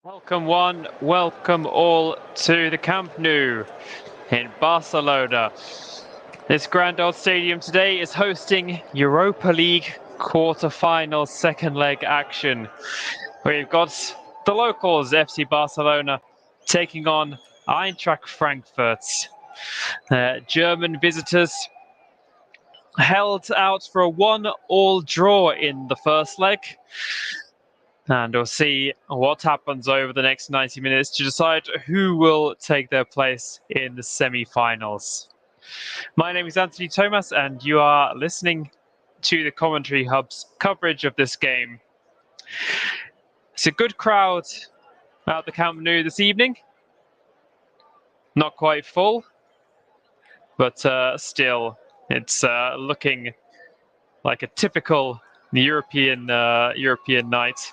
Welcome one, welcome all to the Camp Nou in Barcelona. This grand old stadium today is hosting Europa League quarter-final second leg action. We've got the locals, FC Barcelona, taking on Eintracht Frankfurt. German visitors held out for a 1-1 draw in the first leg. And we'll see what happens over the next 90 minutes to decide who will take their place in the semi-finals. My name is Anthony Thomas, and you are listening to the Commentary Hub's coverage of this game. It's a good crowd at the Camp Nou this evening. Not quite full, but still, it's looking like a typical European night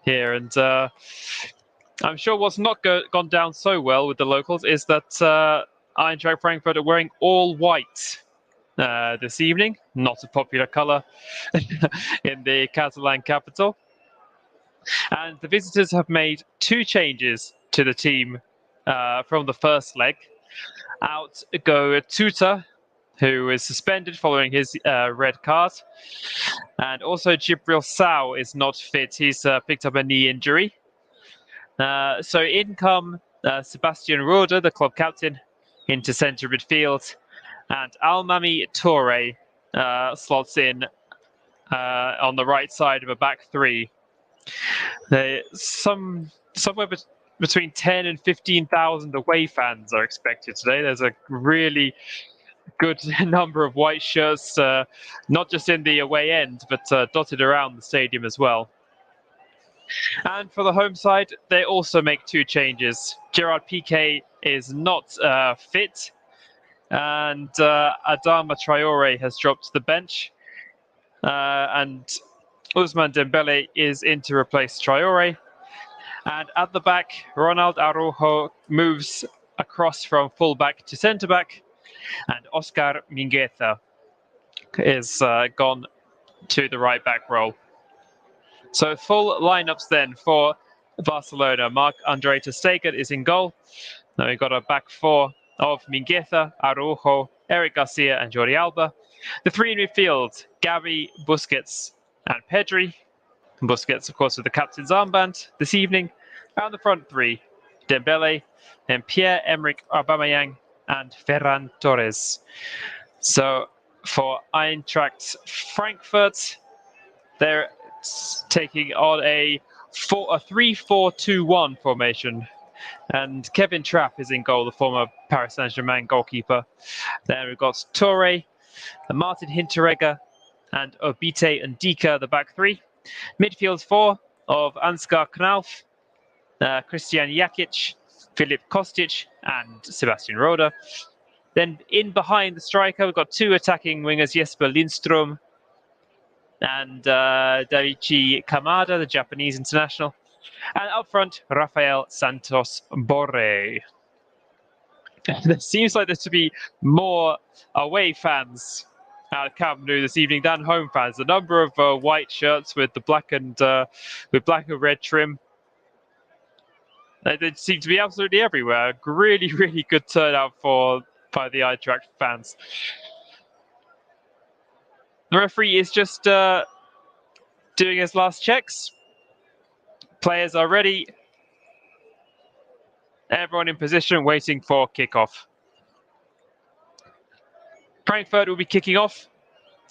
here, and I'm sure what's not gone down so well with the locals is that Eintracht Frankfurt are wearing all white this evening. Not a popular colour in the Catalan capital. And the visitors have made two changes to the team from the first leg. Out go Tuta, who is suspended following his red card. And also Djibril Sow is not fit. He's picked up a knee injury. So in come Sebastian Rode, the club captain, into centre midfield. And Almami Toure slots in on the right side of a back three. Somewhere between 10 and 15,000 away fans are expected today. There's a really good number of white shirts, not just in the away end, but dotted around the stadium as well. And for the home side, they also make two changes. Gerard Piqué is not fit, and Adama Traore has dropped to the bench, and Ousmane Dembele is in to replace Traore. And at the back, Ronald Araujo moves across from full-back to centre-back, and Oscar Mingueza is gone to the right-back role. So full lineups then for Barcelona. Marc-Andre ter Stegen is in goal. Now we've got a back four of Mingueza, Araujo, Eric Garcia and Jordi Alba. The three in midfield, Gavi, Busquets and Pedri. Busquets, of course, with the captain's armband this evening. And the front three, Dembele, and Pierre-Emerick Aubameyang and Ferran Torres. So for Eintracht Frankfurt, they're taking on a 3-4-2-1 formation. And Kevin Trapp is in goal, the former Paris Saint-Germain goalkeeper. Then we've got Toure, Martin Hinteregger, and Obite and Dika, the back three. Midfield four of Ansgar Knauf, Christian Jakic, Filip Kostic and Sebastian Rode. Then in behind the striker, we've got two attacking wingers, Jesper Lindström and Daichi Kamada, the Japanese international. And up front, Rafael Santos Borré. There seems like there's to be more away fans at Camp Nou this evening than home fans. The number of white shirts with the black and red trim. They seem to be absolutely everywhere. Really, really good turnout by the Eintracht fans. The referee is just doing his last checks. Players are ready. Everyone in position, waiting for kickoff. Frankfurt will be kicking off,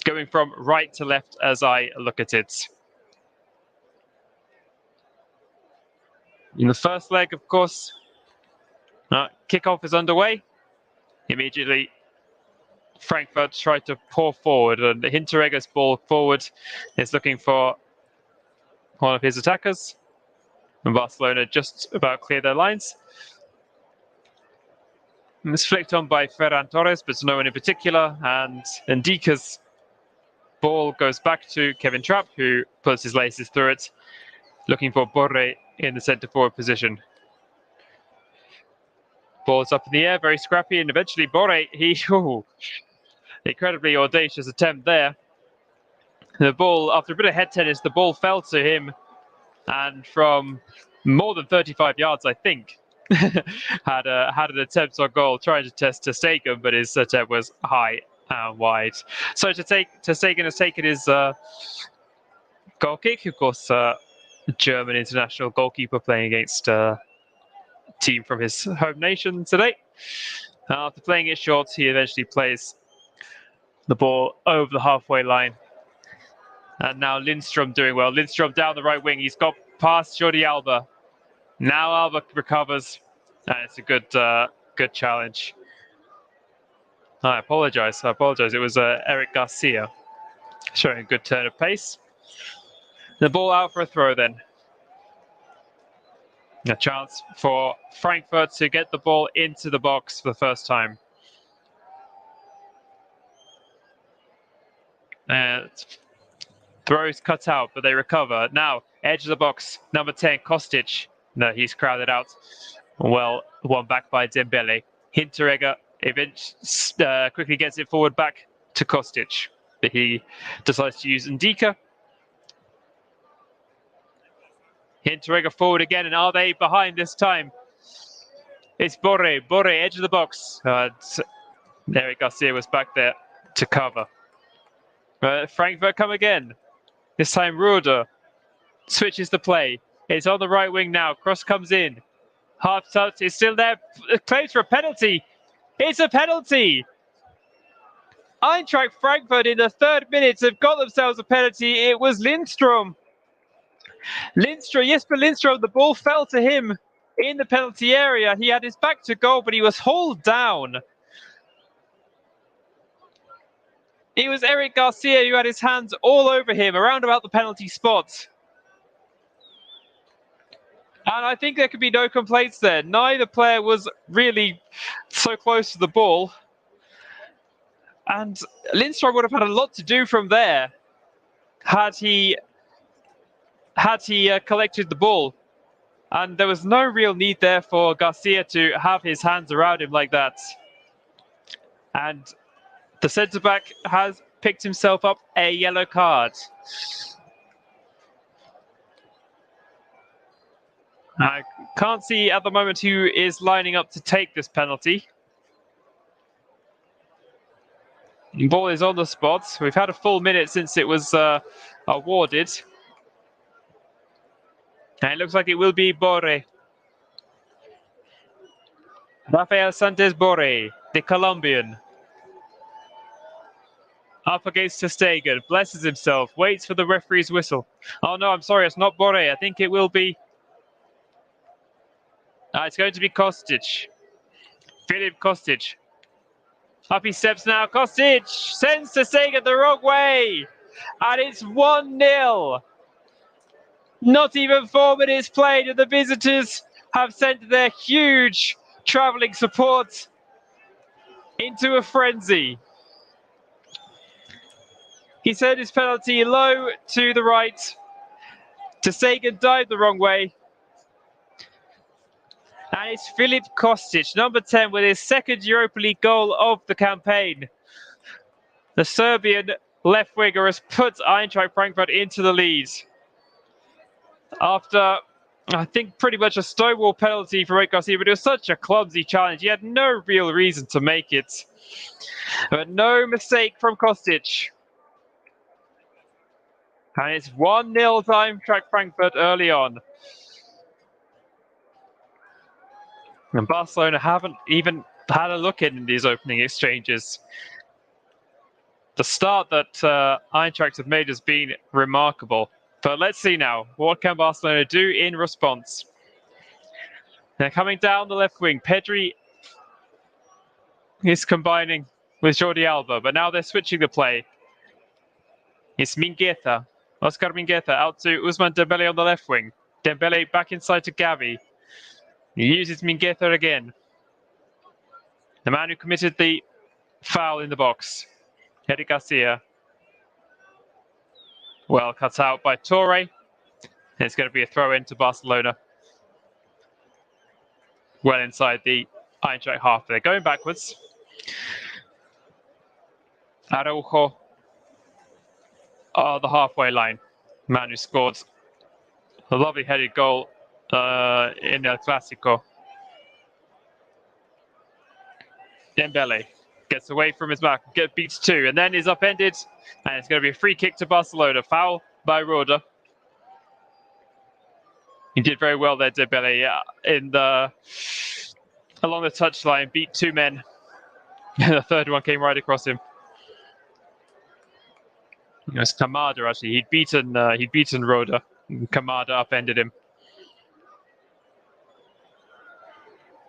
going from right to left as I look at it. In the first leg, of course, kickoff is underway. Immediately, Frankfurt tried to pour forward, and Hinteregger's ball forward is looking for one of his attackers. And Barcelona just about clear their lines. And it's flicked on by Ferran Torres, but no one in particular. And Ndika's ball goes back to Kevin Trapp, who puts his laces through it, looking for Borré in the centre forward position. Ball's up in the air, very scrappy, and eventually Borré, incredibly audacious attempt there. The ball, after a bit of head tennis, the ball fell to him, and from more than 35 yards, I think. had an attempt on goal trying to test ter Stegen, but his attempt was high and wide. So ter Stegen has taken his goal kick. Of course, German international goalkeeper playing against a team from his home nation today. After playing it short, he eventually plays the ball over the halfway line. And now Lindstrom doing well. Lindstrom down the right wing. He's got past Jordi Alba. Now Alba recovers. And it's a good challenge. I apologize. It was Eric Garcia showing a good turn of pace. The ball out for a throw then. A chance for Frankfurt to get the ball into the box for the first time. And throws cut out, but they recover. Now, edge of the box, number 10, Kostic. No, he's crowded out. Well, won back by Dembele. Hinteregger quickly gets it forward back to Kostic. But he decides to use Ndika. Hinteregger forward again, and are they behind this time? It's Borre, edge of the box. Eric Garcia was back there to cover. Frankfurt come again. This time Ruder switches the play. It's on the right wing now. Cross comes in. Half touch is still there. Claims for a penalty. It's a penalty. Eintracht Frankfurt in the 3rd minute have got themselves a penalty. It was Lindstrom. Jesper Lindstrom, the ball fell to him in the penalty area. He had his back to goal, but he was hauled down. It was Eric Garcia who had his hands all over him around about the penalty spot. And I think there could be no complaints there. Neither player was really so close to the ball. And Lindstrom would have had a lot to do from there had he collected the ball. And there was no real need there for Garcia to have his hands around him like that. And the centre-back has picked himself up a yellow card. I can't see at the moment who is lining up to take this penalty. The ball is on the spot. We've had a full minute since it was awarded. And it looks like it will be Borre. Rafael Santos Borre, the Colombian. Up against ter Stegen, blesses himself, waits for the referee's whistle. Oh no, I'm sorry, it's not Borre. I think it will be... it's going to be Kostic. Filip Kostic. Up he steps now. Kostic sends ter Stegen the wrong way. And it's 1-0. Not even 4 minutes played, and the visitors have sent their huge travelling support into a frenzy. He sent his penalty low to the right. Ter Stegen dived the wrong way. And it's Filip Kostic, number 10, with his 2nd Europa League goal of the campaign. The Serbian left winger has put Eintracht Frankfurt into the lead. After, I think, pretty much a stonewall penalty for Eric Garcia, but it was such a clumsy challenge. He had no real reason to make it. But no mistake from Kostic. And it's 1-0 to Eintracht Frankfurt early on. And Barcelona haven't even had a look in these opening exchanges. The start that Eintracht have made has been remarkable. But let's see now, what can Barcelona do in response? They're coming down the left wing. Pedri is combining with Jordi Alba, but now they're switching the play. It's Mingueza, Oscar Mingueza out to Ousmane Dembele on the left wing. Dembele back inside to Gavi. He uses Mingueza again. The man who committed the foul in the box, Eric Garcia. Well cut out by Torre. It's going to be a throw in to Barcelona. Well inside the Eintracht half. They're going backwards. Araujo on the halfway line. Man who scored a lovely headed goal in El Clásico. Dembele gets away from his mark, beats two, and then is upended, and it's going to be a free kick to Barcelona. Foul by Roda. He did very well there, Dembele, along the touchline, beat two men. The third one came right across him. It was Kamada, actually. He'd beaten Roda. Kamada upended him.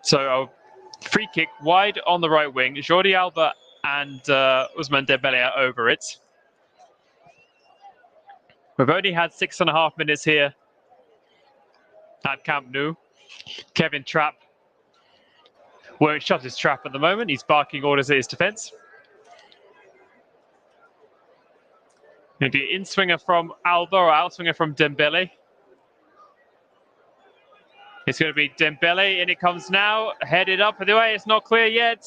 So a free kick wide on the right wing. Jordi Alba and Ousmane Dembele are over it. We've only had 6.5 minutes here at Camp Nou. Kevin Trapp won't shut his trap at the moment. He's barking orders at his defence. Maybe an in-swinger from Alba or out-swinger from Dembele. It's going to be Dembele, and it comes now. Headed up the way. It's not clear yet.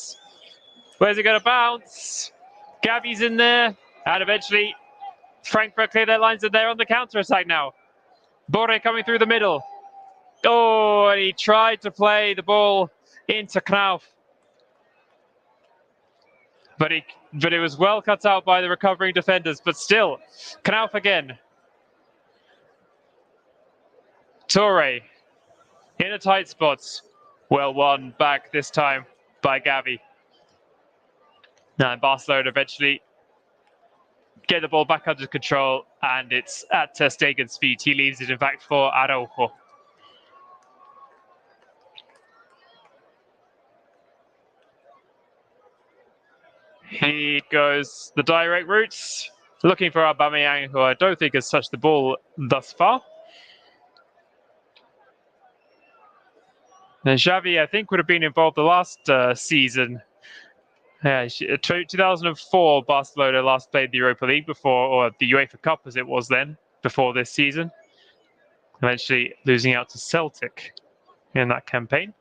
Where's it going to bounce? Gavi's in there. And eventually, Frankfurt clear their lines, and they're on the counter-attack now. Borre coming through the middle. Oh, and he tried to play the ball into Knauf. But it was well cut out by the recovering defenders. But still, Knauf again. Toure in a tight spot. Well won back this time by Gavi. Now Barcelona eventually get the ball back under control, and it's at Ter Stegen's feet. He leaves it, in fact, for Araujo. He goes the direct routes, looking for Aubameyang, who I don't think has touched the ball thus far. And Xavi, I think, would have been involved the last season. 2004, Barcelona last played the Europa League before, or the UEFA Cup as it was then, before this season. Eventually losing out to Celtic in that campaign.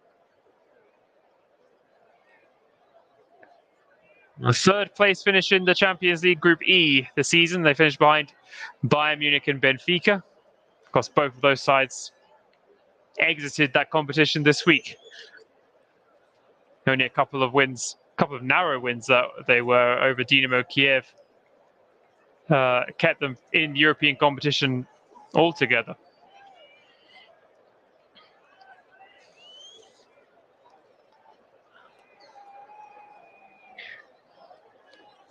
The third place finish in the Champions League Group E this season. They finished behind Bayern Munich and Benfica. Of course, both of those sides exited that competition this week. Only a couple of narrow wins that they were over Dynamo Kiev kept them in European competition altogether.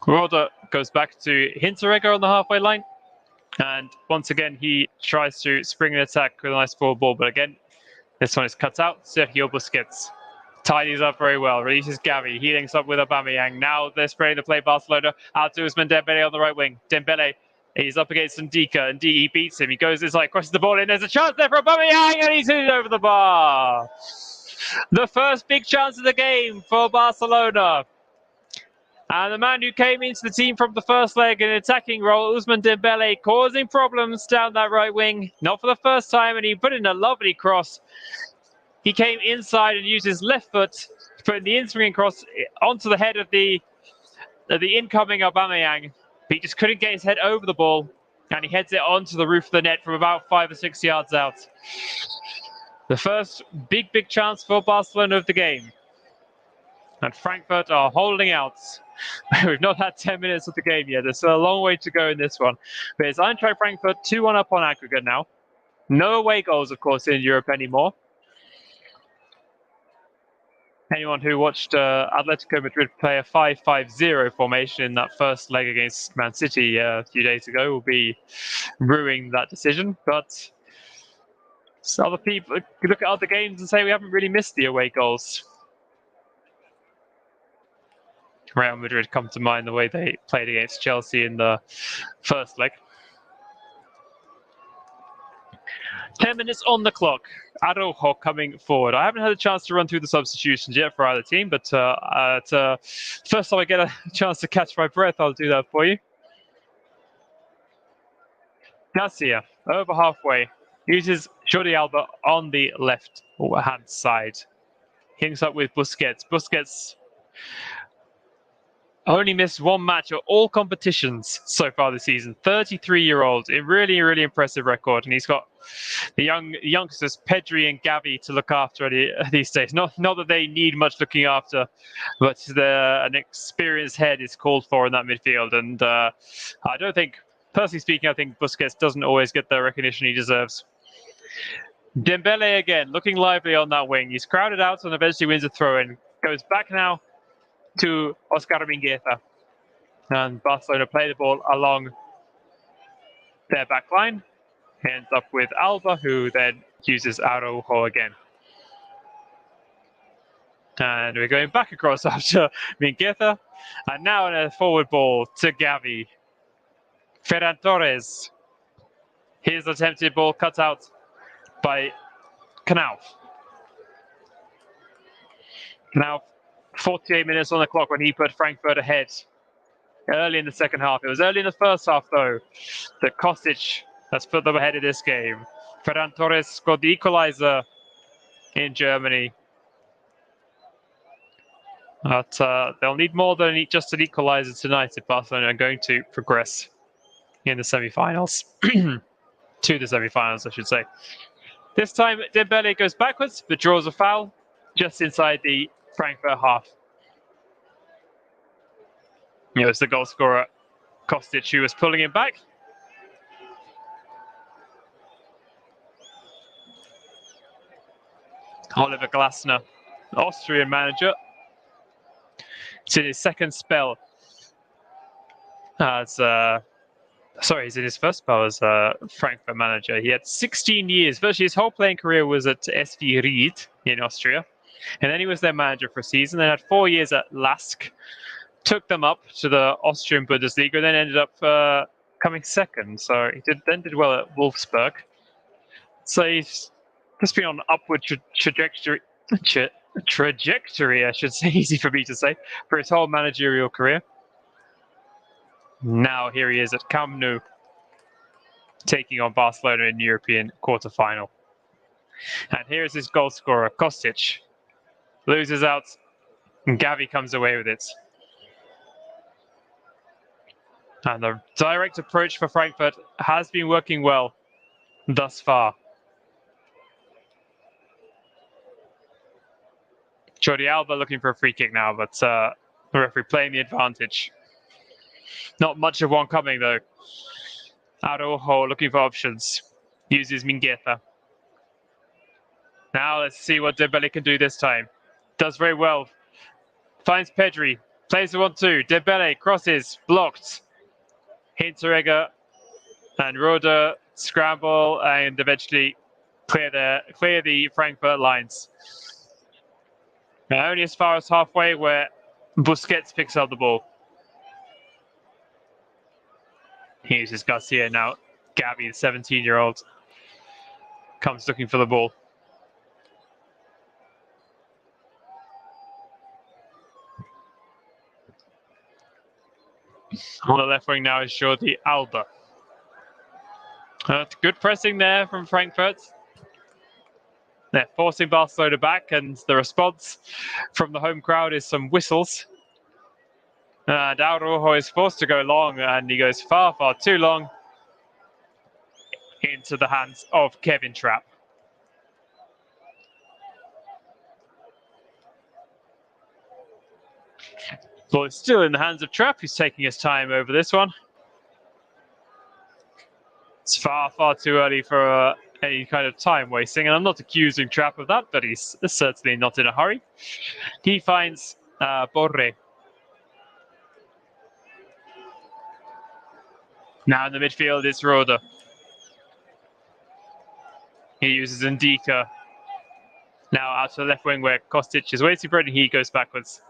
Roda goes back to Hinteregger on the halfway line. And once again, he tries to spring an attack with a nice forward ball. But again, this one is cut out. Sergio Busquets tidies up very well, releases Gavi. He links up with Aubameyang. Now they're spreading the play, Barcelona. Out to Ousmane Dembele on the right wing. Dembele, he's up against Ndika. and he beats him. He goes inside, crosses the ball in. There's a chance there for Aubameyang, and he's hit it over the bar. The first big chance of the game for Barcelona. And the man who came into the team from the first leg in an attacking role, Ousmane Dembele, causing problems down that right wing. Not for the first time, and he put in a lovely cross. He came inside and used his left foot to put in the in-swinging cross onto the head of the incoming Aubameyang. He just couldn't get his head over the ball, and he heads it onto the roof of the net from about 5 or 6 yards out. The first big chance for Barcelona of the game. And Frankfurt are holding out. We've not had 10 minutes of the game yet. There's still a long way to go in this one. But it's Eintracht Frankfurt 2-1 up on aggregate now. No away goals, of course, in Europe anymore. Anyone who watched Atletico Madrid play a 5-5-0 formation in that first leg against Man City a few days ago will be ruining that decision. But other people look at other games and say we haven't really missed the away goals. Real Madrid come to mind the way they played against Chelsea in the first leg. 10 minutes on the clock. Araujo coming forward. I haven't had a chance to run through the substitutions yet for either team, but first time I get a chance to catch my breath, I'll do that for you. Garcia, over halfway, uses Jordi Alba on the left-hand side. Hinks up with Busquets. Busquets only missed one match at all competitions so far this season. 33-year-old, a really, really impressive record. And he's got the youngsters Pedri and Gavi to look after these days. Not that they need much looking after, but an experienced head is called for in that midfield. And I don't think, personally speaking, I think Busquets doesn't always get the recognition he deserves. Dembele again, looking lively on that wing. He's crowded out and eventually wins a throw-in. Goes back now to Oscar Mingueza. And Barcelona play the ball along their back line. Ends up with Alba, who then uses Araujo again. And we're going back across after Mingueza. And now in a forward ball to Gavi. Ferran Torres. His attempted ball cut out by Knauf. Now 48 minutes on the clock when he put Frankfurt ahead early in the second half. It was early in the first half, though, that Kostic has put them ahead of this game. Ferran Torres scored the equalizer in Germany. But they'll need more than just an equalizer tonight if Barcelona are going to progress in the semi-finals. To the semi-finals, I should say. This time, Dembele goes backwards, but draws a foul just inside the Frankfurt half. It was the goal scorer, Kostic, who was pulling him back. Oliver Glasner, Austrian manager. It's in his second spell as he's in his first spell as Frankfurt manager. He had 16 years. Virtually his whole playing career was at SV Ried in Austria. And then he was their manager for a season. Then had 4 years at Lask. Took them up to the Austrian Bundesliga and then ended up coming second. So he did well at Wolfsburg. So he's just been on an upward trajectory, I should say, easy for me to say, for his whole managerial career. Now here he is at Camp Nou, taking on Barcelona in the European quarter-final. And here's his goal scorer, Kostic. Loses out, and Gavi comes away with it. And the direct approach for Frankfurt has been working well thus far. Jordi Alba looking for a free kick now, but the referee playing the advantage. Not much of one coming, though. Araujo looking for options. Uses Mingueza. Now let's see what Dembele can do this time. Does very well. Finds Pedri. Plays the 1-2. Dembele crosses. Blocked. Hinteregger and Roda scramble and eventually clear the Frankfurt lines. Now only as far as halfway where Busquets picks up the ball. He uses Garcia now. Gavi, the 17-year-old, comes looking for the ball. On the left wing now is Jordi Alba. Good pressing there from Frankfurt. They're forcing Barcelona back, and the response from the home crowd is some whistles. And Araujo is forced to go long, and he goes far, far too long into the hands of Kevin Trapp. Ball is still in the hands of Trapp, who's taking his time over this one. It's far, far too early for any kind of time wasting, and I'm not accusing Trapp of that, but he's certainly not in a hurry. He finds Borre. Now in the midfield, it's Roda. He uses Ndika. Now out to the left wing where Kostic is waiting for it, and he goes backwards.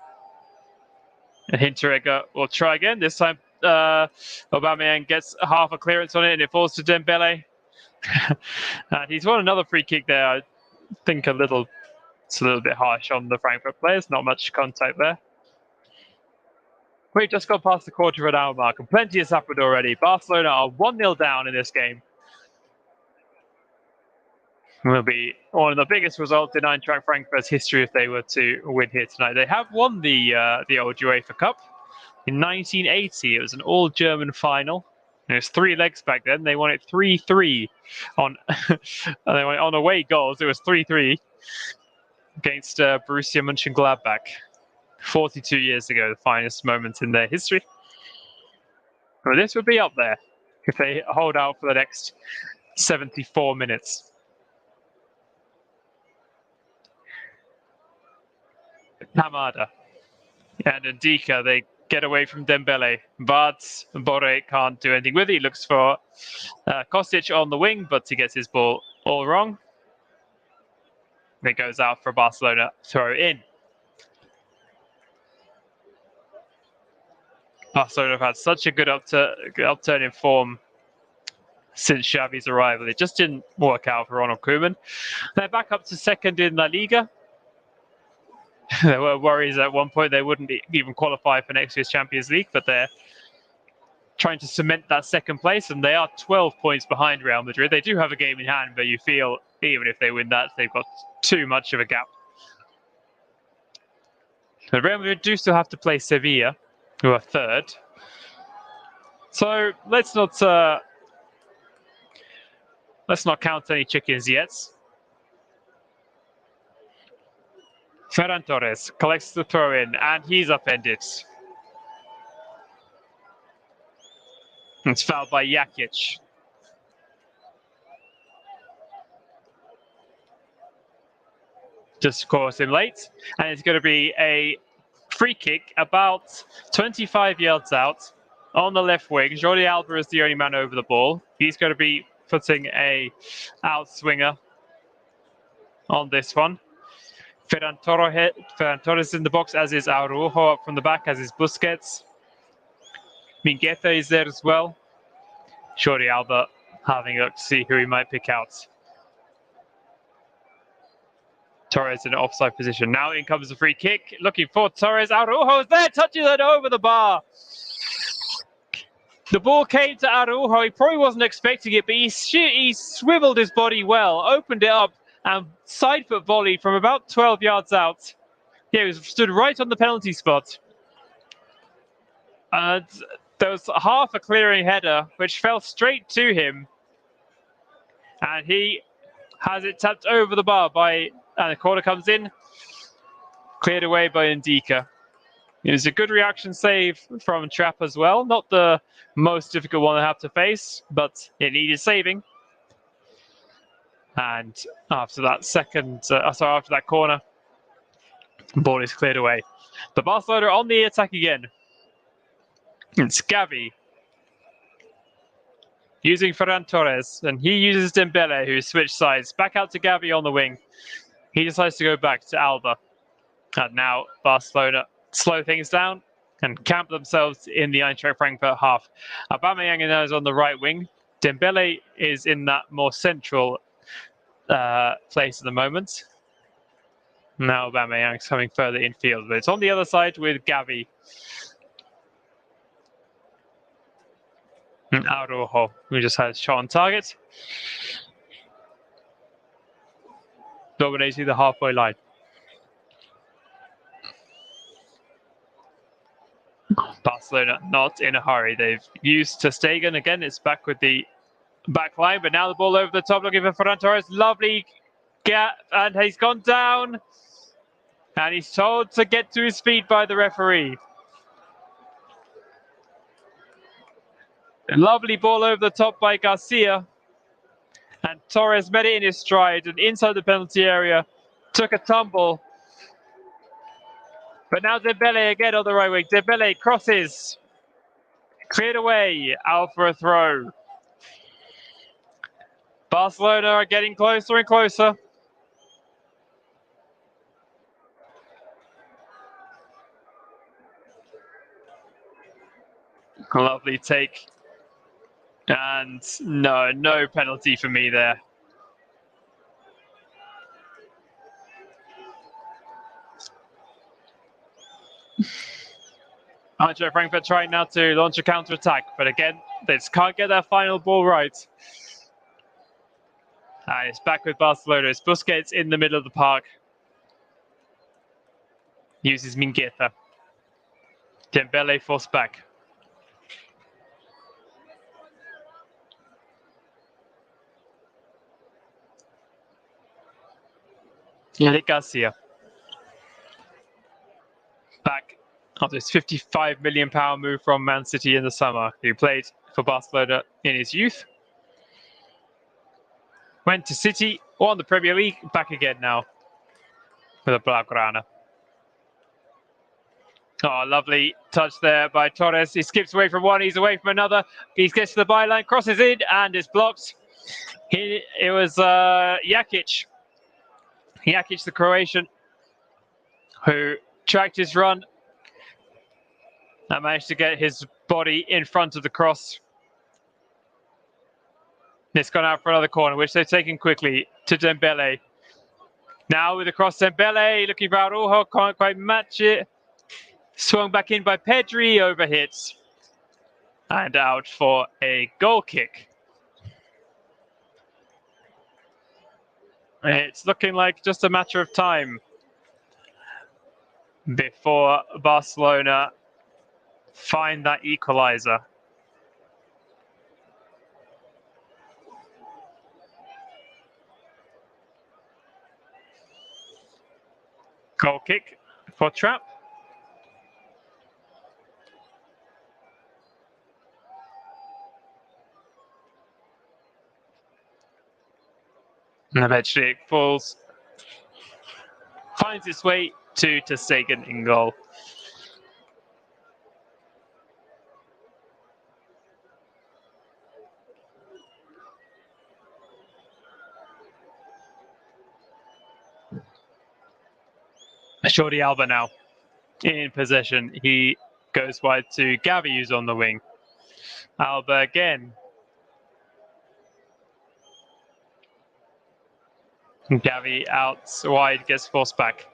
And Hinteregger will try again. This time, Aubameyang gets half a clearance on it, and it falls to Dembele. And he's won another free kick there. I think it's a little bit harsh on the Frankfurt players. Not much contact there. We've just gone past the quarter of an hour mark, and plenty has happened already. Barcelona are 1-0 down in this game. It will be one of the biggest results in Eintracht Frankfurt's history if they were to win here tonight. They have won the old UEFA Cup in 1980. It was an all-German final It was 3 legs back then. They won it 3-3 on they went on away goals. It was 3-3 against Borussia Mönchengladbach 42 years ago, the finest moment in their history. Well, this would be up there if they hold out for the next 74 minutes. Hamada and Ndika, they get away from Dembele, but Borre can't do anything with it. He looks for Kostic on the wing, but he gets his ball all wrong. It goes out for Barcelona, throw in. Barcelona have had such a good upturn in form since Xavi's arrival. It just didn't work out for Ronald Koeman. They're back up to second in La Liga. There were worries at one point they wouldn't even qualify for next year's Champions League, but they're trying to cement that second place, and they are 12 points behind Real Madrid. They do have a game in hand, but you feel even if they win that, they've got too much of a gap. But Real Madrid do still have to play Sevilla, who are third. So let's not count any chickens yet. Ferran Torres collects the throw in, and he's upended. It's fouled by Jakic. Just caught him late, and it's going to be a free kick about 25 yards out on the left wing. Jordi Alba is the only man over the ball. He's going to be putting a outswinger on this one. Ferran Torres in the box, as is Araujo up from the back, as is Busquets. Mingueza is there as well. Jordi Alba having a look to see who he might pick out. Torres in an offside position. Now in comes the free kick. Looking for Torres. Araujo is there, touches it over the bar. The ball came to Araujo. He probably wasn't expecting it, but he swiveled his body well, opened it up, and side foot volley from about 12 yards out. Yeah, he stood right on the penalty spot. And there was half a clearing header, which fell straight to him. And he has it tapped over the bar and the corner comes in, cleared away by Ndika. It was a good reaction save from Trapp as well. Not the most difficult one to have to face, but it needed saving. And after that after that corner, the ball is cleared away. The Barcelona on the attack again. It's Gavi using Ferran Torres, and he uses Dembele, who switched sides. Back out to Gavi on the wing. He decides to go back to Alba. And now Barcelona slow things down and camp themselves in the Eintracht Frankfurt half. Aubameyang now is on the right wing. Dembele is in that more central place at the moment. Now Aubameyang's coming further infield, but it's on the other side with Gavi. And Araujo, who just had a shot on target. Dominating the halfway line. Barcelona not in a hurry. They've used ter Stegen again. It's back with the back line, but now the ball over the top looking for Ferran Torres. Lovely gap, and he's gone down. And he's told to get to his feet by the referee. A lovely ball over the top by Garcia. And Torres met it in his stride and inside the penalty area. Took a tumble. But now Dembele again on the right wing. Dembele crosses. Cleared away. Out for a throw. Barcelona are getting closer and closer. A lovely take. And no penalty for me there. Eintracht Frankfurt trying now to launch a counter-attack, but again, they just can't get that final ball right. And it's back with Barcelona. It's Busquets in the middle of the park. Uses Mingueza. Dembele forced back. Eric Garcia. Back after his £55 million move from Man City in the summer. He played for Barcelona in his youth. Went to City, won the Premier League, back again now with a Blaugrana. Oh, lovely touch there by Torres. He skips away from one, he's away from another. He gets to the byline, crosses in, and is blocked. It was Jakic. Jakic, the Croatian, who tracked his run and managed to get his body in front of the cross. It's gone out for another corner, which they've taken quickly to Dembele. Now with the cross, Dembele looking for Araujo, can't quite match it. Swung back in by Pedri, overhits. And out for a goal kick. It's looking like just a matter of time before Barcelona find that equalizer. Goal kick for Trapp. And eventually it falls, finds its way to ter Stegen in goal. Jordi Alba now in possession. He goes wide to Gavi, who's on the wing. Alba again. Gavi out wide, gets forced back.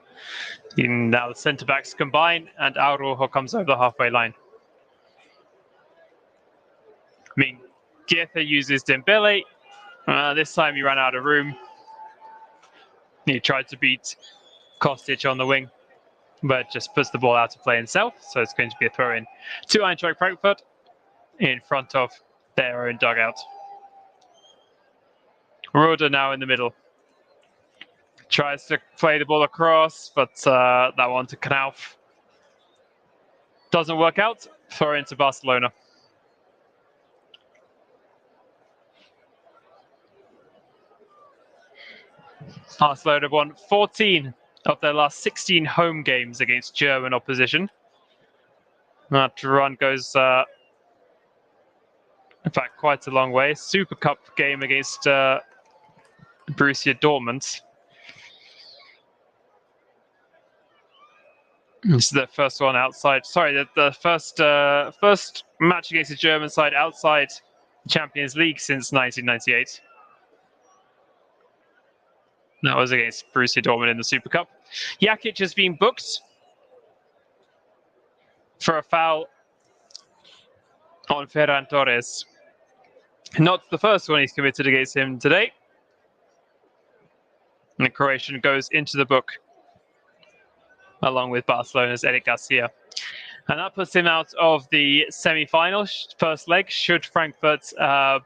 Now the centre-backs combine, and Araujo comes over the halfway line. Mingueza uses Dembele. This time he ran out of room. He tried to beat Kostic on the wing, but just puts the ball out of play himself. So it's going to be a throw-in to Eintracht Frankfurt in front of their own dugout. Roda now in the middle. Tries to play the ball across, but that one to Knauf. Doesn't work out. Throw into Barcelona. Barcelona have won 14 of their last 16 home games against German opposition. That run goes, in fact, quite a long way. Super Cup game against Borussia Dortmund. This is the first one outside. Sorry, the first match against the German side outside the Champions League since 1998. That was against Borussia Dortmund in the Super Cup. Jakic has been booked for a foul on Ferran Torres. Not the first one he's committed against him today. And the Croatian goes into the book along with Barcelona's Eric Garcia. And that puts him out of the semi-final, first leg, should Frankfurt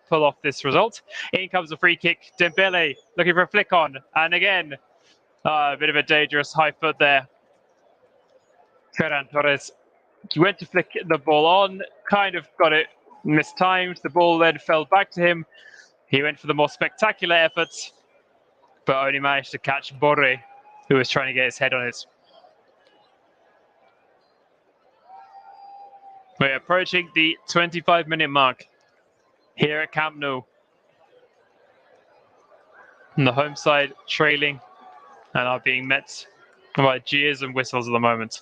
pull off this result. In comes a free kick. Dembele looking for a flick on. And again, a bit of a dangerous high foot there. Ferran Torres went to flick the ball on, kind of got it mistimed. The ball then fell back to him. He went for the more spectacular efforts, but only managed to catch Borre, who was trying to get his head on it. We're approaching the 25-minute mark here at Camp Nou. And the home side trailing and are being met by jeers and whistles at the moment.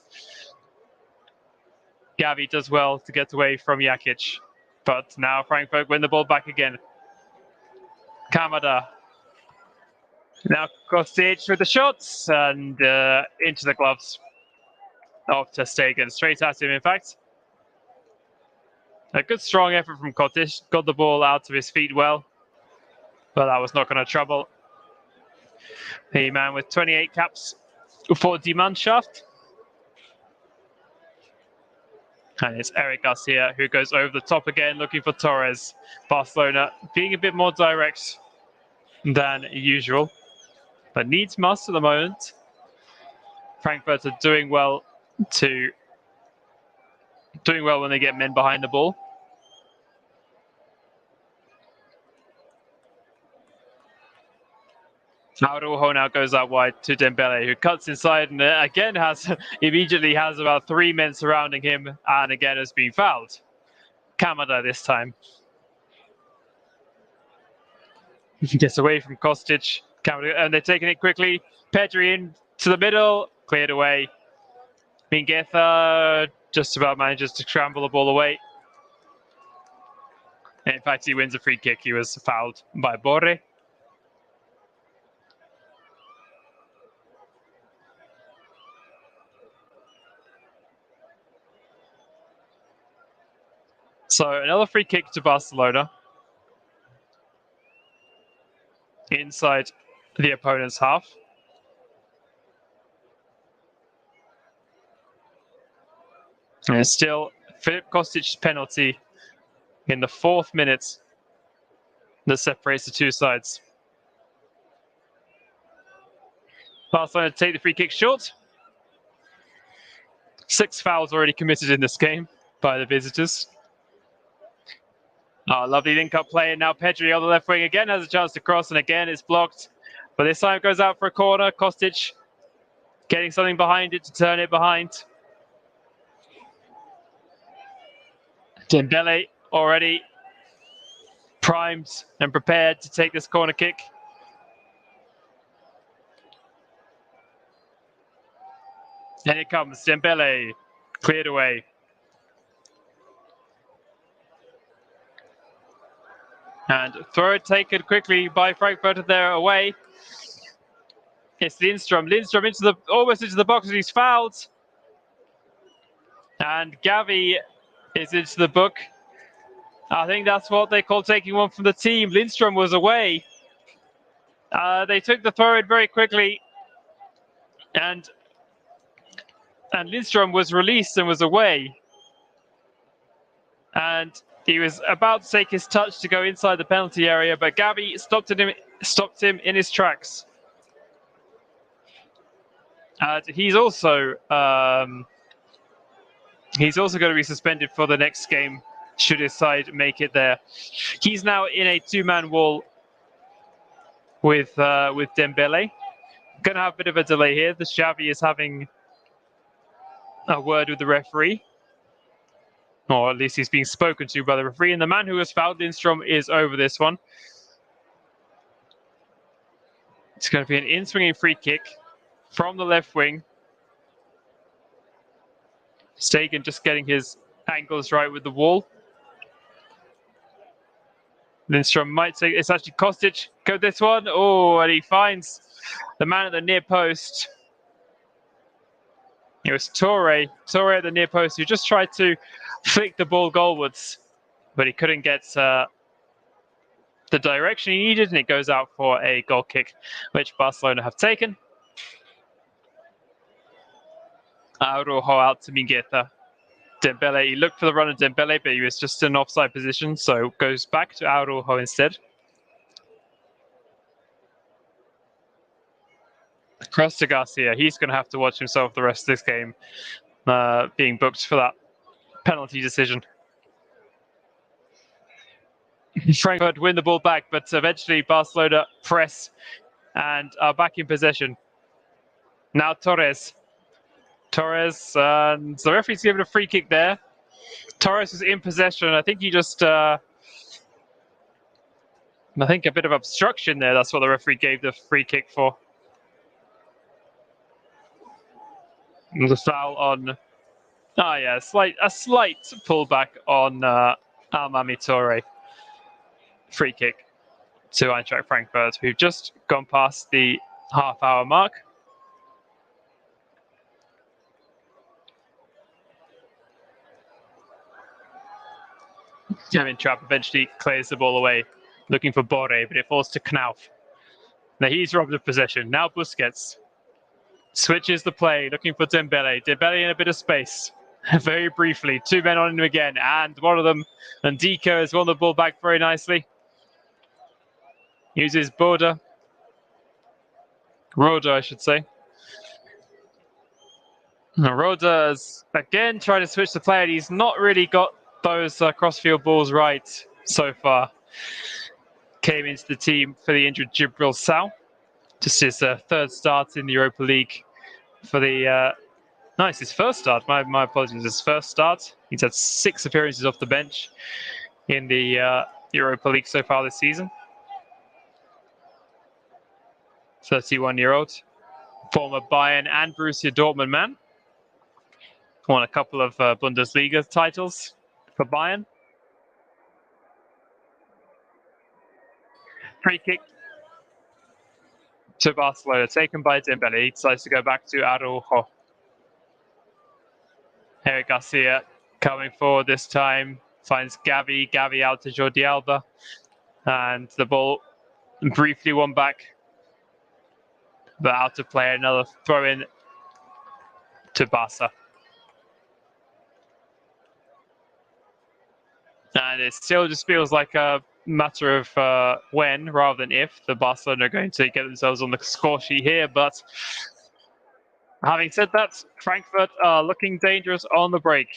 Gavi does well to get away from Jakic, but now Frankfurt win the ball back again. Kamada. Now Kostic with the shots and into the gloves of ter Stegen. Straight at him, in fact. A good strong effort from Kostic. Got the ball out of his feet well, but that was not going to trouble the man with 28 caps for Die Mannschaft. And it's Eric Garcia who goes over the top again, looking for Torres. Barcelona being a bit more direct than usual, but needs must at the moment. Frankfurt are doing well when they get men behind the ball. Araujo now goes out wide to Dembele, who cuts inside and again immediately has about 3 men surrounding him, and again has been fouled. Kamada this time. Gets away from Kostic, and they're taking it quickly. Pedri in to the middle, cleared away. Mingueza just about manages to scramble the ball away. And in fact, he wins a free kick. He was fouled by Borre. So another free kick to Barcelona. Inside the opponent's half. And still Filip Kostic's penalty in the 4th minute that separates the two sides. Barcelona take the free kick short. 6 fouls already committed in this game by the visitors. Lovely link-up play, and now Pedri on the left wing again has a chance to cross, and again it's blocked. But this time it goes out for a corner. Kostic getting something behind it to turn it behind. Dembele already primed and prepared to take this corner kick. And it comes, Dembele, cleared away. And throw it taken quickly by Frankfurt there away. It's Lindstrom. Lindstrom almost into the box, and he's fouled. And Gavi is into the book. I think that's what they call taking one from the team. Lindstrom was away. They took the throw in very quickly, and Lindstrom was released and was away. And he was about to take his touch to go inside the penalty area, but Gavi stopped him in his tracks. He's also going to be suspended for the next game should his side make it there. He's now in a 2-man wall with Dembele. Going to have a bit of a delay here. The Xavi is having a word with the referee, or at least he's being spoken to by the referee. And the man who has fouled Lindstrom is over this one. It's going to be an in-swinging free kick from the left wing. Stegen just getting his angles right with the wall. Lindstrom might take, it's actually Kostic, go this one. Oh, and he finds the man at the near post. It was Torre at the near post, who just tried to flick the ball goalwards, but he couldn't get the direction he needed, and it goes out for a goal kick, which Barcelona have taken. Araujo out to Mingueza. Dembele, he looked for the run of Dembele, but he was just in an offside position, so goes back to Araujo instead. Across to Garcia. He's going to have to watch himself the rest of this game, being booked for that penalty decision. Frankfurt win the ball back, but eventually Barcelona press and are back in possession. Now Torres, and the referee's given a free kick there. Torres was in possession. I think he just, I think a bit of obstruction there. That's what the referee gave the free kick for. The foul on, a slight pullback on Almami Torre. Free kick to Eintracht Frankfurt, who've just gone past the half-hour mark. Kevin Trapp eventually clears the ball away, looking for Borre, but it falls to Knauf. Now he's robbed of possession. Now Busquets switches the play, looking for Dembele. Dembele in a bit of space. Very briefly, 2 men on him again, and one of them, Ndiko, has won the ball back very nicely. Uses Boda. Roda, I should say. Roda has again tried to switch the play, and he's not really got those crossfield balls right so far. Came into the team for the injured Jibril Sal. Just his third start in the Europa League for the... Nice, his first start. My apologies, his first start. He's had 6 appearances off the bench in the Europa League so far this season. 31-year-old. Former Bayern and Borussia Dortmund man. Won a couple of Bundesliga titles for Bayern. Free kick to Barcelona, taken by Dembele. He decides to go back to Araujo. Eric Garcia coming forward this time. Finds Gavi. Gavi out to Jordi Alba. And the ball briefly won back. But out of play, another throw in to Barca. And it still just feels like a matter of when rather than if the Barcelona are going to get themselves on the score sheet here. But having said that, Frankfurt are looking dangerous on the break.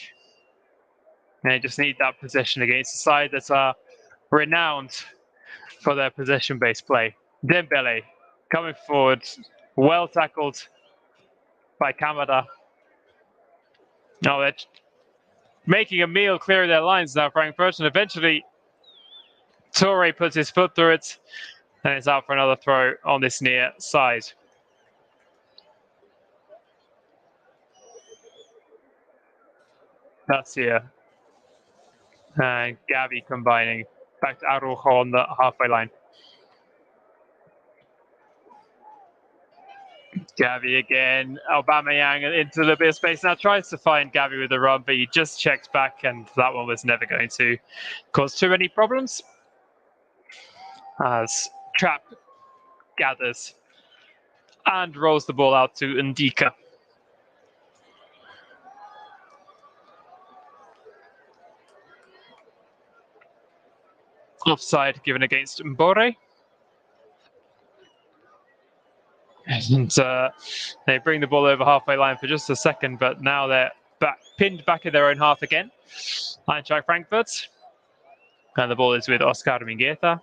They just need that possession against a side that are renowned for their possession-based play. Dembele coming forward, well tackled by Kamada. Now they're making a meal clearing their lines now, Frankfurt, and eventually Toure puts his foot through it, and it's out for another throw on this near side. That's here. And Gavi combining. Back to Araujo on the halfway line. Gavi again. Aubameyang into a little bit of space. Now tries to find Gavi with the run, but he just checked back, and that one was never going to cause too many problems. As Trapp gathers and rolls the ball out to Ndika. Offside given against Mbore. And they bring the ball over halfway line for just a second, but now they're pinned back in their own half again. Eintracht Frankfurt. And the ball is with Oscar Mingueza.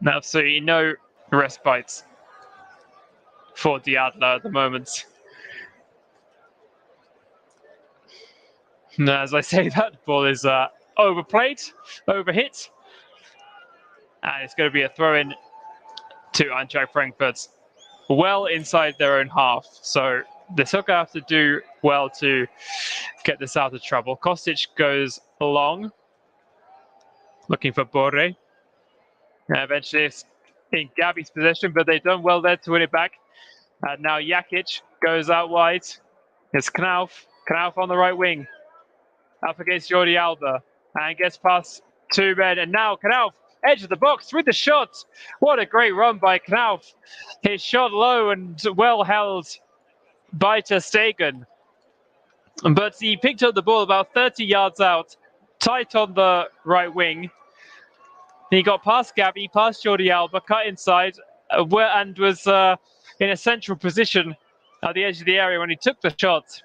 Absolutely no respite for Diadla at the moment. And as I say, that ball is overplayed, overhit. And it's going to be a throw-in to Eintracht Frankfurt, well inside their own half. So they're still going to have to do well to get this out of trouble. Kostic goes long, looking for Borre. Eventually it's in Gavi's possession, but they've done well there to win it back. And now Jakic goes out wide. It's Knauf. Knauf on the right wing. Up against Jordi Alba. And gets past 2 men. And now Knauf, edge of the box with the shot. What a great run by Knauf. His shot low and well held by ter Stegen. But he picked up the ball about 30 yards out, tight on the right wing. He got past Gavi, past Jordi Alba, cut inside, and was in a central position at the edge of the area when he took the shot.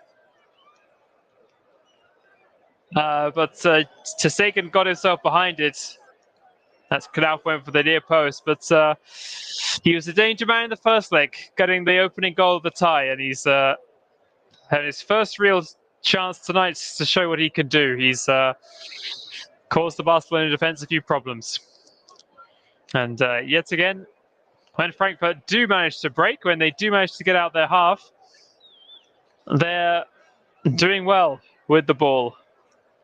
But ter Stegen got himself behind it. As Knauf went for the near post, but he was the danger man in the first leg, getting the opening goal of the tie, and he's had his first real chance tonight to show what he can do. He's caused the Barcelona defense a few problems. And yet again, when Frankfurt do manage to break, when they do manage to get out their half, they're doing well with the ball.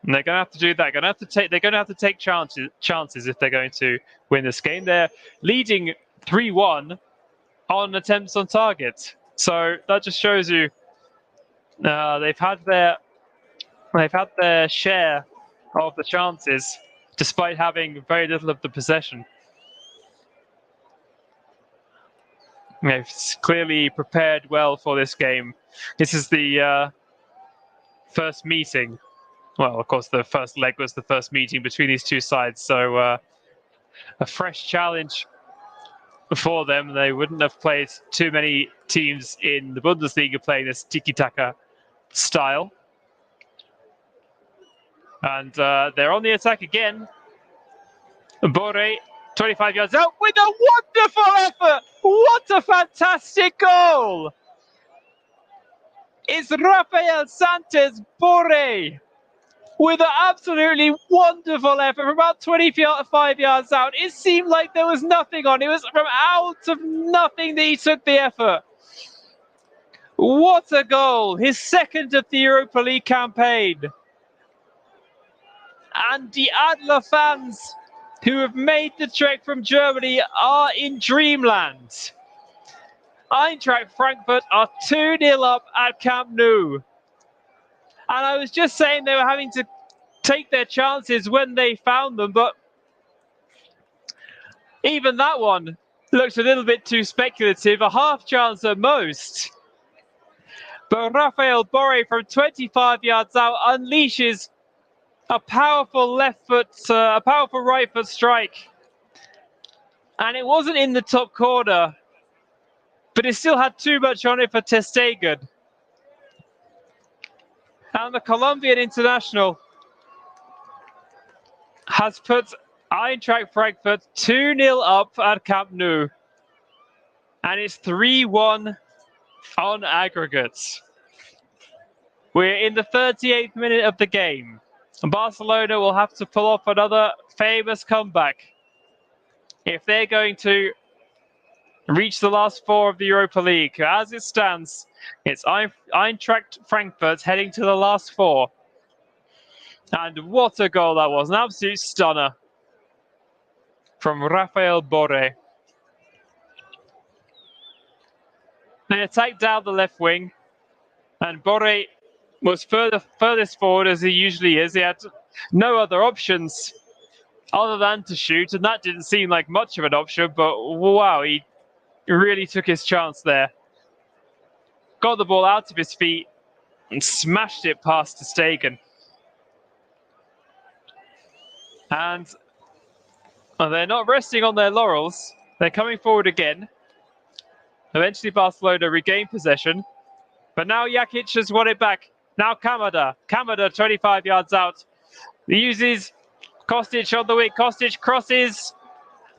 And they're going to have to do that. They're going to have to take chances if they're going to win this game. They're leading 3-1 on attempts on target. So that just shows you they've had their share of the chances, despite having very little of the possession. They've clearly prepared well for this game. This is the first meeting. Well, of course, the first leg was the first meeting between these two sides. So a fresh challenge for them. They wouldn't have played too many teams in the Bundesliga playing this tiki-taka style. And they're on the attack again. Borre, 25 yards out with a wonderful effort. What a fantastic goal. It's Rafael Santos Borre with an absolutely wonderful effort from about 25 yards out. It seemed like there was nothing on. It was from out of nothing that he took the effort. What a goal. His second of the Europa League campaign. And the Adler fans who have made the trek from Germany are in dreamland. Eintracht Frankfurt are 2-0 up at Camp Nou. And I was just saying they were having to take their chances when they found them, but even that one looks a little bit too speculative, a half chance at most. But Rafael Borre from 25 yards out unleashes a powerful left foot, a powerful right foot strike. And it wasn't in the top corner, but it still had too much on it for ter Stegen. And the Colombian international has put Eintracht Frankfurt 2-0 up at Camp Nou. And it's 3-1 on aggregates. We're in the 38th minute of the game. Barcelona will have to pull off another famous comeback if they're going to reach the last four of the Europa League. As it stands, it's Eintracht Frankfurt heading to the last four. And what a goal that was. An absolute stunner from Rafael Borre. They attacked down the left wing, and Borre was furthest forward as he usually is. He had no other options other than to shoot, and that didn't seem like much of an option, but wow, he really took his chance there. Got the ball out of his feet and smashed it past ter Stegen. And they're not resting on their laurels. They're coming forward again. Eventually Barcelona regain possession, but now Jakic has won it back. Now Kamada 25 yards out. He uses Kostic on the wing. Kostic crosses.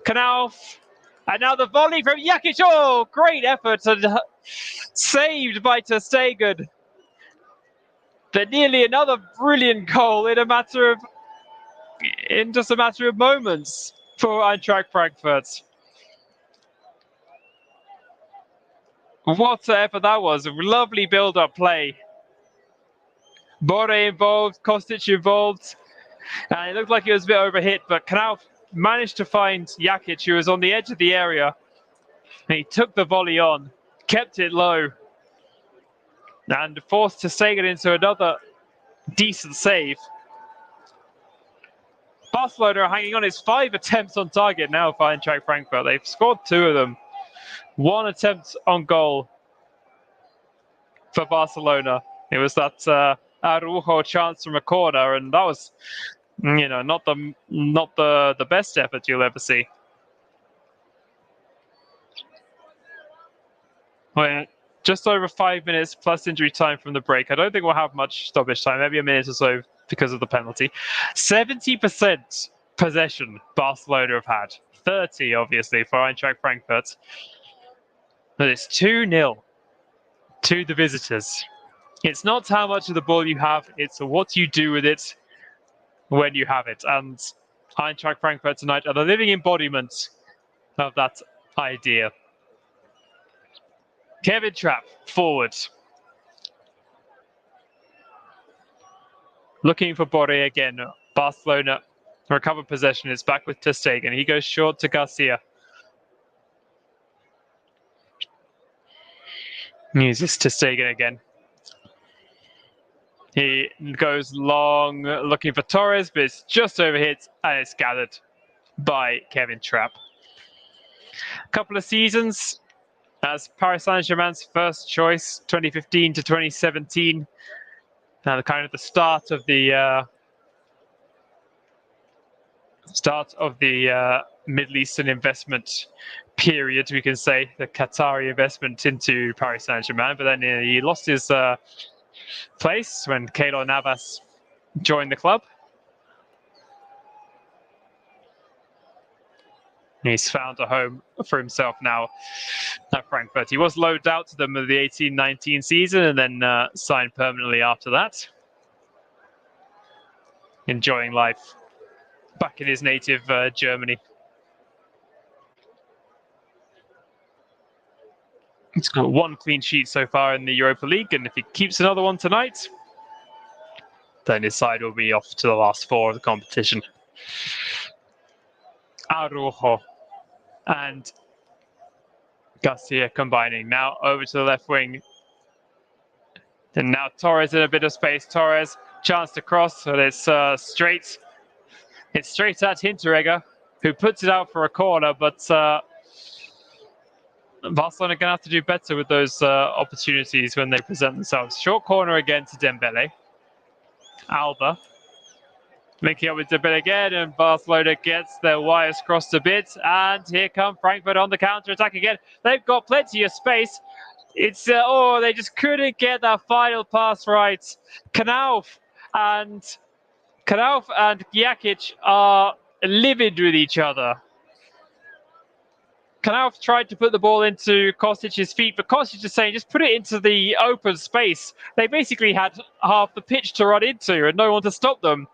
Knauf. And now the volley from Jakic. Oh, great effort and saved by ter Stegen. Then nearly another brilliant goal in just a matter of moments for Eintracht Frankfurt. What an effort that was. A lovely build-up play. Borre involved, Kostic involved. And it looked like he was a bit overhit, but Knauf managed to find Jakic, who was on the edge of the area. And he took the volley on, kept it low, and forced ter Stegen into another decent save. Barcelona are hanging on. It's 5 attempts on target now for Eintracht Frankfurt. They've scored 2 of them. 1 attempt on goal for Barcelona. It was that Araujo chance from a corner, and that was, not the best effort you'll ever see. We're just over 5 minutes plus injury time from the break. I don't think we'll have much stoppage time, maybe a minute or so because of the penalty. 70% possession Barcelona have had. 30, obviously, for Eintracht Frankfurt. But it's 2-0 to the visitors. It's not how much of the ball you have, it's what you do with it when you have it. And Eintracht Frankfurt tonight are the living embodiment of that idea. Kevin Trapp, forward. Looking for Borre again. Barcelona recover possession. It's back with ter Stegen. He goes short to Garcia. Uses ter Stegen again. He goes long looking for Torres, but it's just overhit and it's gathered by Kevin Trapp. A couple of seasons as Paris Saint-Germain's first choice, 2015 to 2017. Now kind of the start of the Middle Eastern investment period, we can say, the Qatari investment into Paris Saint-Germain. But then he lost his place when Keylor Navas joined the club. He's found a home for himself now at Frankfurt. He was loaned out to them in the 18-19 season and then signed permanently after that. Enjoying life back in his native Germany. He's got 1 clean sheet so far in the Europa League, and if he keeps another one tonight, then his side will be off to the last 4 of the competition. Araujo and Garcia combining. Now over to the left wing. And now Torres in a bit of space. Torres, chance to cross, but it's straight. It's straight at Hinteregger, who puts it out for a corner, but Barcelona are going to have to do better with those opportunities when they present themselves. Short corner again to Dembele. Alba linking up with Dembele again, and Barcelona gets their wires crossed a bit. And here come Frankfurt on the counter-attack again. They've got plenty of space. It's they just couldn't get that final pass right. Knauf and Jakic are livid with each other. Knauf tried to put the ball into Kostic's feet, but Kostic is saying, just put it into the open space. They basically had half the pitch to run into and no one to stop them.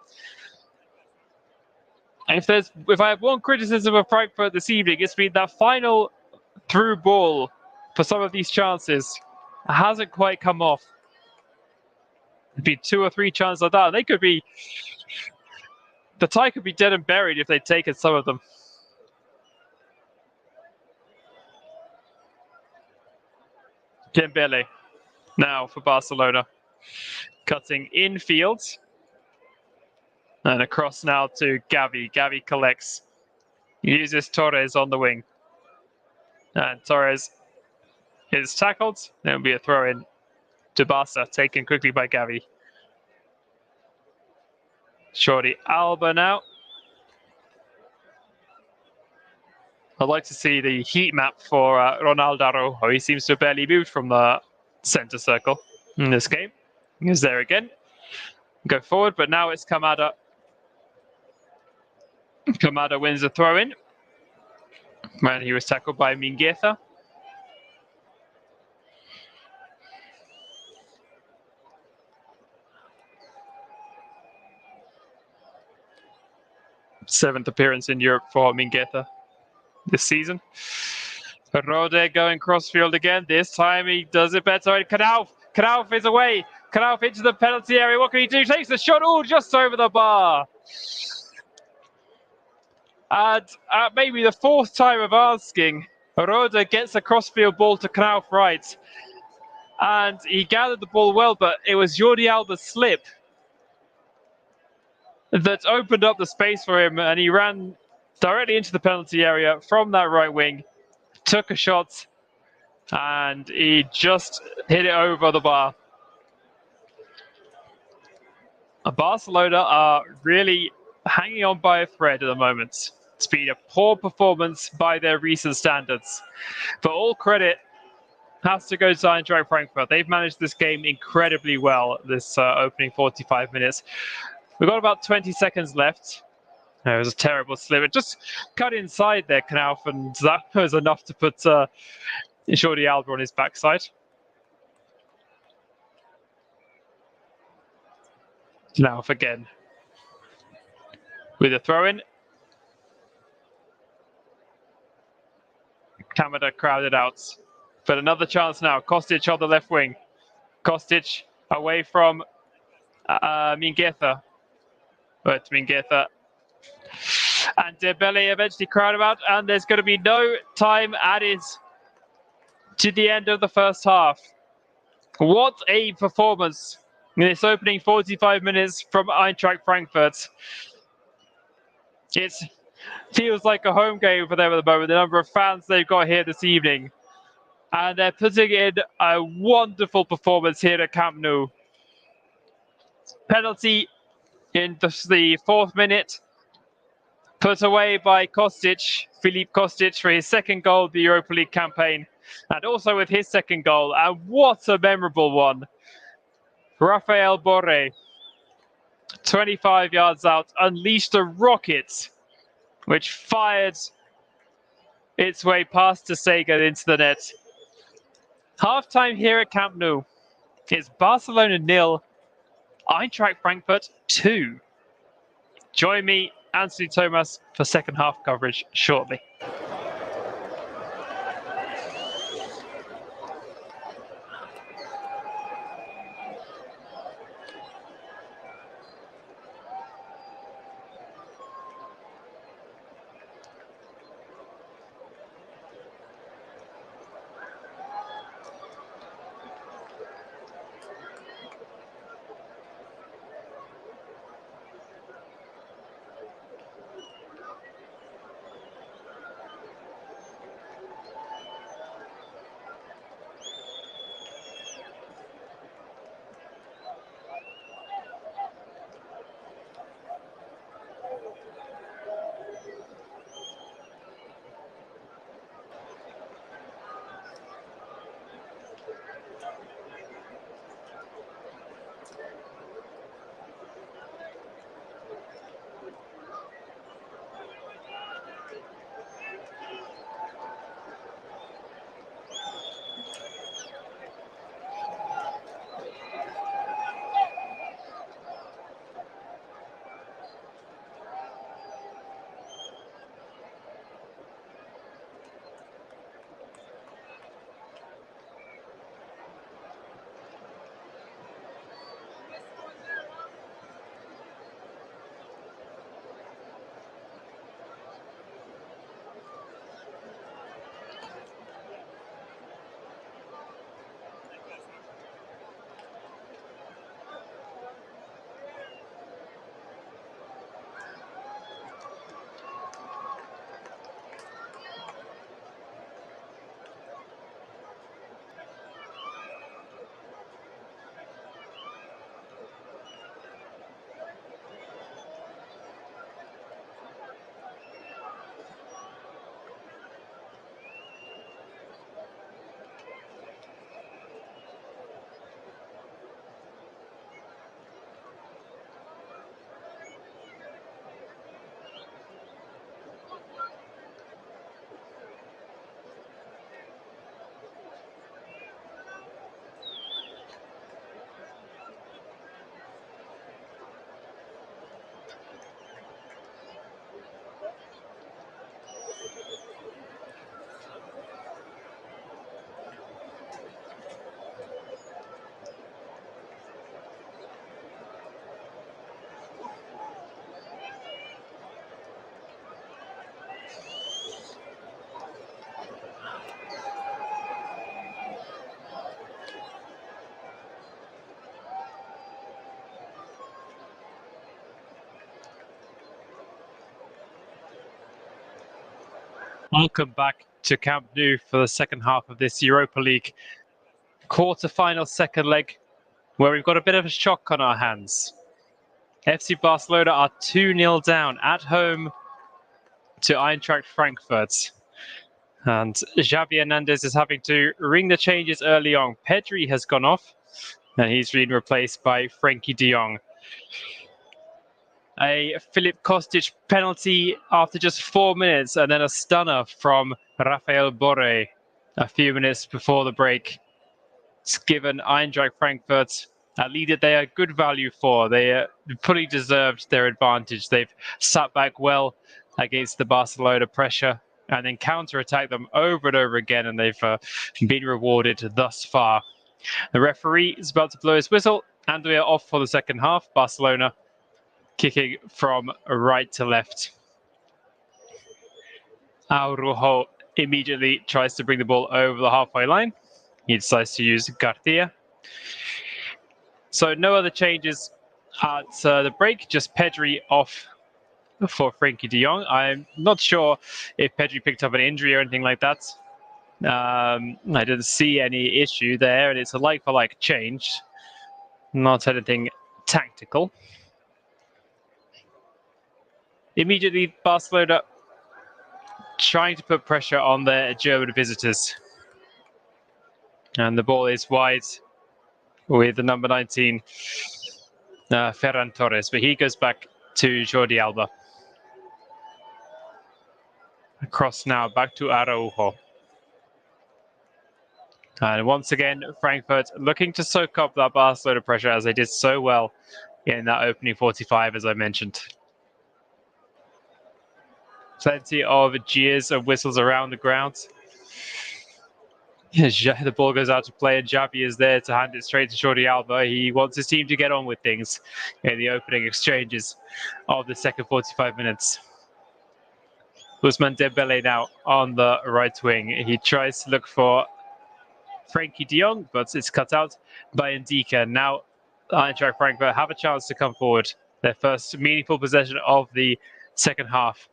And if I have one criticism of Frankfurt this evening, it's been that final through ball for some of these chances. It hasn't quite come off. It'd be 2 or 3 chances like that. The tie could be dead and buried if they'd taken some of them. Dembele now for Barcelona, cutting infield and across now to Gavi. Gavi collects, uses Torres on the wing, and Torres is tackled. There'll be a throw in to Barca, taken quickly by Gavi. Jordi Alba now. I'd like to see the heat map for Ronaldo Araujo. He seems to have barely moved from the centre circle in this game. He's there again. Go forward, but now it's Kamada. Kamada wins the throw-in when he was tackled by Mingueza. Seventh appearance in Europe for Mingueza this season. Rode going crossfield again. This time he does it better. Knauf is away. Knauf into the penalty area. What can he do? Takes the shot. Oh, just over the bar. And maybe the 4th time of asking, Rode gets a crossfield ball to Knauf right. And he gathered the ball well, but it was Jordi Alba's slip that opened up the space for him, and he ran directly into the penalty area from that right wing, took a shot, and he just hit it over the bar. Barcelona are really hanging on by a thread at the moment. It's been a poor performance by their recent standards, but all credit has to go to Eintracht Frankfurt. They've managed this game incredibly well, this opening 45 minutes. We've got about 20 seconds left. It was a terrible slip. It just cut inside there, Knauf, and that was enough to put Jordi Alba on his backside. Knauf again with a throw-in. Kamada crowded out. But another chance now. Kostic on the left wing. Kostic away from Mingueza. But Mingueza and Dembele eventually crowd out, and there's going to be no time added to the end of the first half. What a performance in this opening 45 minutes from Eintracht Frankfurt. It feels like a home game for them at the moment, the number of fans they've got here this evening. And they're putting in a wonderful performance here at Camp Nou. Penalty in the 4th minute. Put away by Kostic, Filip Kostic, for his second goal of the Europa League campaign, and also with his second goal, and what a memorable one. Rafael Borre, 25 yards out, unleashed a rocket, which fired its way past Sega into the net. Half-time here at Camp Nou is Barcelona 0, Eintracht Frankfurt 2. Join me, Anthony Thomas, for second half coverage shortly. Welcome back to Camp Nou for the second half of this Europa League quarter-final second leg, where we've got a bit of a shock on our hands. FC Barcelona are 2-0 down at home to Eintracht Frankfurt. And Xavi Hernandez is having to ring the changes early on. Pedri has gone off, and he's been replaced by Frenkie de Jong. A Filip Kostic penalty after just 4 minutes, and then a stunner from Rafael Borre a few minutes before the break. It's given Eintracht Frankfurt a lead that they are good value for. They fully deserved their advantage. They've sat back well against the Barcelona pressure and then counter-attacked them over and over again, and they've been rewarded thus far. The referee is about to blow his whistle, and we are off for the second half. Barcelona kicking from right to left. Araujo immediately tries to bring the ball over the halfway line. He decides to use Garcia. So no other changes at the break, just Pedri off for Frenkie de Jong. I'm not sure if Pedri picked up an injury or anything like that. I didn't see any issue there, and it's a like-for-like change, not anything tactical. Immediately, Barcelona trying to put pressure on their German visitors. And the ball is wide with the number 19, Ferran Torres, but he goes back to Jordi Alba. Across now, back to Araujo. And once again, Frankfurt looking to soak up that Barcelona pressure as they did so well in that opening 45, as I mentioned. Plenty of jeers and whistles around the ground. The ball goes out to play, and Xavi is there to hand it straight to Jordi Alba. He wants his team to get on with things in the opening exchanges of the second 45 minutes. Ousmane Dembele now on the right wing. He tries to look for Frankie de Jong, but it's cut out by Ndika. Now Eintracht Frankfurt have a chance to come forward. Their first meaningful possession of the second half.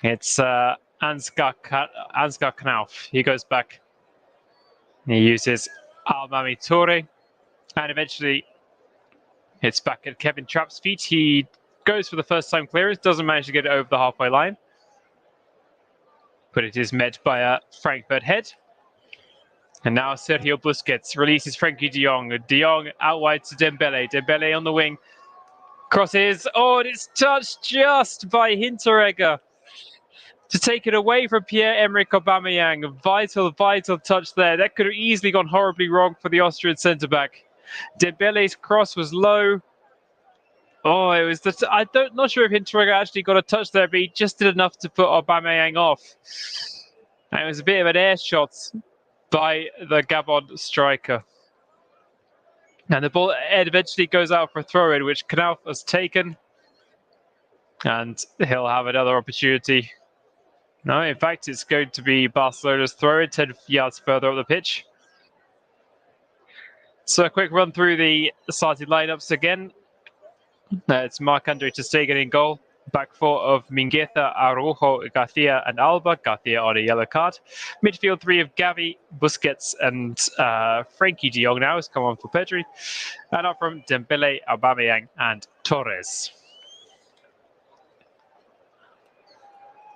It's Ansgar Knauf. He goes back. He uses Almami Toure. And eventually it's back at Kevin Trapp's feet. He goes for the first time clearance. Doesn't manage to get it over the halfway line. But it is met by a Frankfurt head. And now Sergio Busquets releases Frankie de Jong. De Jong out wide to Dembele. Dembele on the wing. Crosses. Oh, and it's touched just by Hinteregger to take it away from Pierre-Emerick Aubameyang. Vital touch there. That could have easily gone horribly wrong for the Austrian centre-back. Dembele's cross was low. Oh, it was not sure if Hinteregger actually got a touch there, but he just did enough to put Aubameyang off. And it was a bit of an air shot by the Gabon striker. And the ball eventually goes out for a throw-in, which Knauf has taken. And he'll have another opportunity. No, in fact, it's going to be Barcelona's throw-in, 10 yards further up the pitch. So a quick run through the starting lineups again. It's Marc-Andre ter Stegen in goal. Back four of Mingueza, Araujo, Garcia and Alba. Garcia on a yellow card. Midfield three of Gavi, Busquets and Frankie de Jong now has come on for Pedri. And up from Dembele, Aubameyang and Torres.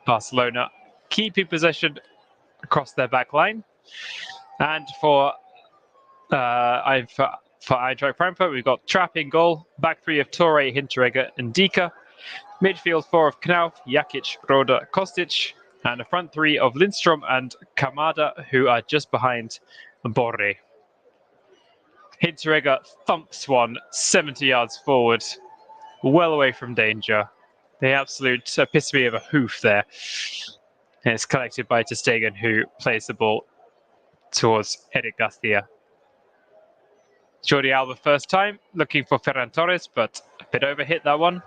Barcelona keeping possession across their back line. And for Eintracht Frankfurt, we've got Trapp in goal. Back three of Toure, Hinteregger and Ndika. Midfield four of Knauf, Jakic, Roda, Kostic. And a front three of Lindstrom and Kamada, who are just behind Borre. Hinteregger thumps one 70 yards forward, well away from danger. The absolute epitome of a hoof there. And it's collected by ter Stegen, who plays the ball towards Eric Garcia. Jordi Alba first time, looking for Ferran Torres, but a bit overhit that one.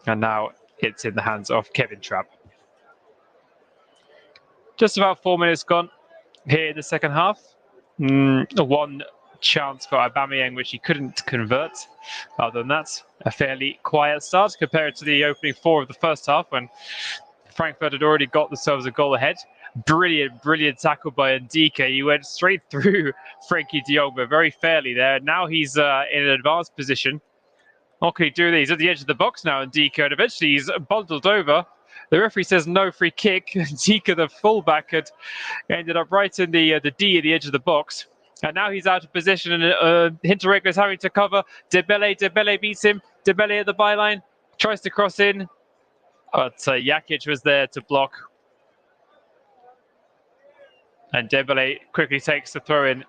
And now it's in the hands of Kevin Trapp. Just about 4 minutes gone here in the second half. One chance for Aubameyang, which he couldn't convert. Other than that, a fairly quiet start compared to the opening four of the first half when Frankfurt had already got themselves a goal ahead. Brilliant tackle by Ndika. He went straight through Frankie de Jong, but very fairly there. Now he's in an advanced position. What can he do? He's at the edge of the box now, Ndika, and eventually he's bundled over. The referee says no free kick. Ndika, the fullback, had ended up right in the D at the edge of the box. And now he's out of position, and Hinteregger is having to cover. Dembele beats him. Dembele at the byline, tries to cross in. But Jakic was there to block. And Dembele quickly takes the throw in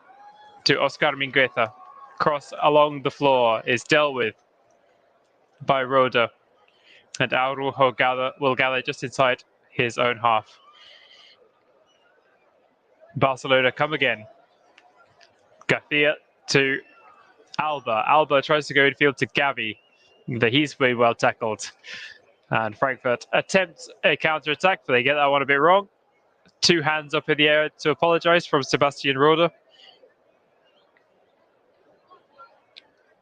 to Oscar Mingueza. Cross along the floor is dealt with by Roda. And Araujo will gather just inside his own half. Barcelona come again. Garcia to Alba. Alba tries to go infield to Gavi. He's been well tackled. And Frankfurt attempts a counter-attack, but they get that one a bit wrong. Two hands up in the air to apologize from Sebastian Roda.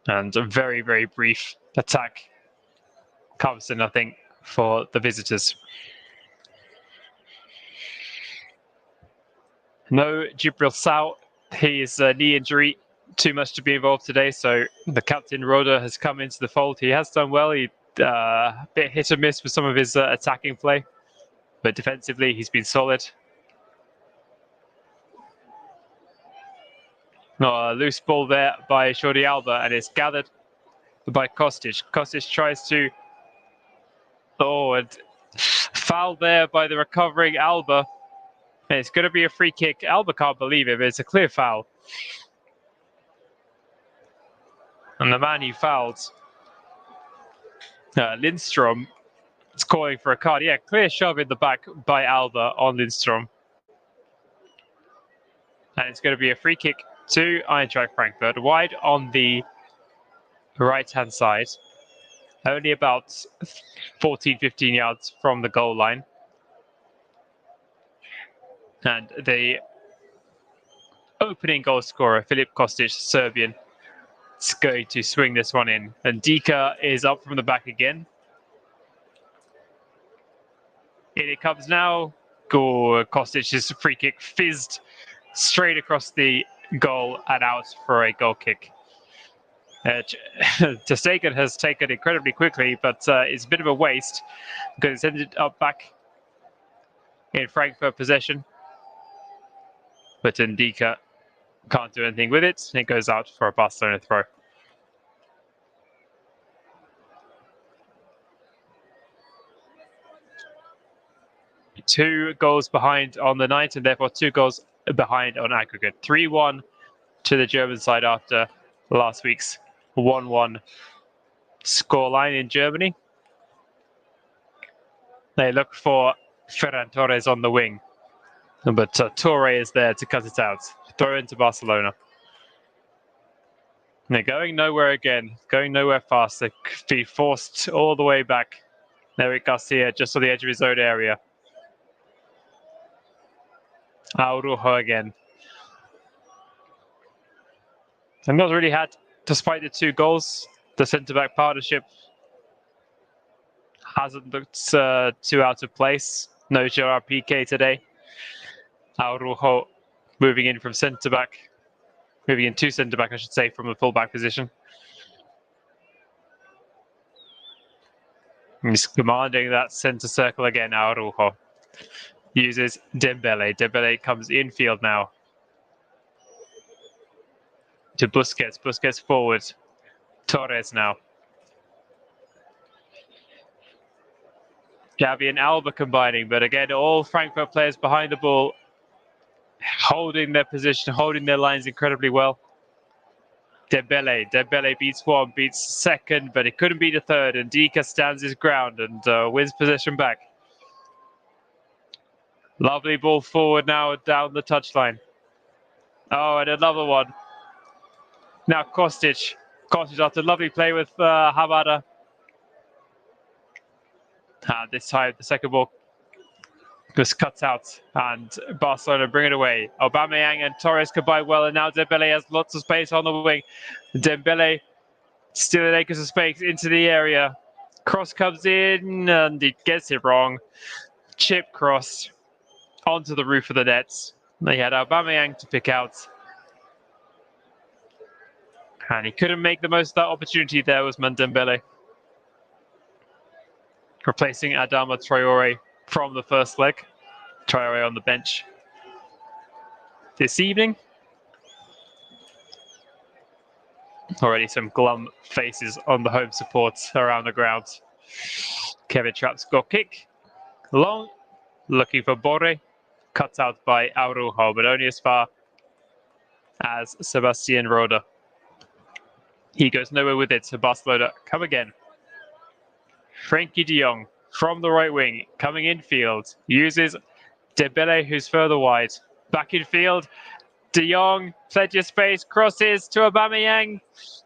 And a very, very brief attack comes to nothing for the visitors. No Djibril Sow. His knee injury, too much to be involved today, so the captain Roda has come into the fold. He has done well. He a bit hit or miss with some of his attacking play, but defensively he's been solid. Loose ball there by Jordi Alba, and it's gathered by Kostic. Kostic tries to... and foul there by the recovering Alba. And it's going to be a free kick. Alba can't believe it, but it's a clear foul. And the man he fouled, Lindstrom, is calling for a card. Yeah, clear shove in the back by Alba on Lindstrom. And it's going to be a free kick to Eintracht Frankfurt, wide on the right-hand side. Only about 14, 15 yards from the goal line. And the opening goal scorer, Filip Kostic, Serbian, is going to swing this one in. And Dika is up from the back again. In it comes now. Kostic's free kick fizzed straight across the goal and out for a goal kick. Ter Stegen has taken incredibly quickly, but it's a bit of a waste because it's ended up back in Frankfurt possession. But Ndika can't do anything with it. It goes out for a Barcelona throw. Two goals behind on the night, and therefore 2 goals behind on aggregate. 3-1 to the German side after last week's 1-1 scoreline in Germany. They look for Ferran Torres on the wing, but Torre is there to cut it out. Throw into Barcelona. They're going nowhere again, going nowhere fast. They could be forced all the way back. Eric Garcia just on the edge of his own area. Araujo again. And not really had, despite the 2 goals, the centre-back partnership hasn't looked too out of place. No Gerard Piqué today. Araujo moving in from centre-back. Moving in to centre-back, I should say, from the full-back position. He's commanding that centre circle again, Araujo. Uses Dembele. Dembele comes infield now. To Busquets. Busquets forward. Torres now. Gavi and Alba combining, but again, all Frankfurt players behind the ball, holding their position, holding their lines incredibly well. Dembele beats 1, beats 2nd, but it couldn't beat a 3rd, and Dika stands his ground and wins possession back. Lovely ball forward now down the touchline. Oh, and another one. Now Kostic. Kostic after a lovely play with Hamada. This time the second ball was cut out and Barcelona bring it away. Aubameyang and Torres combine well, and now Dembele has lots of space on the wing. Dembele still in acres of space into the area. Cross comes in and he gets it wrong. Chip cross onto the roof of the nets. They had Aubameyang to pick out. And he couldn't make the most of that opportunity there, was Dembele. Replacing Adama Traore from the first leg. Traore on the bench this evening. Already some glum faces on the home support around the ground. Kevin Trapp's goal kick. Long, looking for Borre. Cut out by Araujo, but only as far as Sebastian Roda. He goes nowhere with it, so Barcelona come again. Frenkie de Jong from the right wing, coming infield, uses Dembele, who's further wide. Back infield, de Jong, plenty of space, crosses to Aubameyang,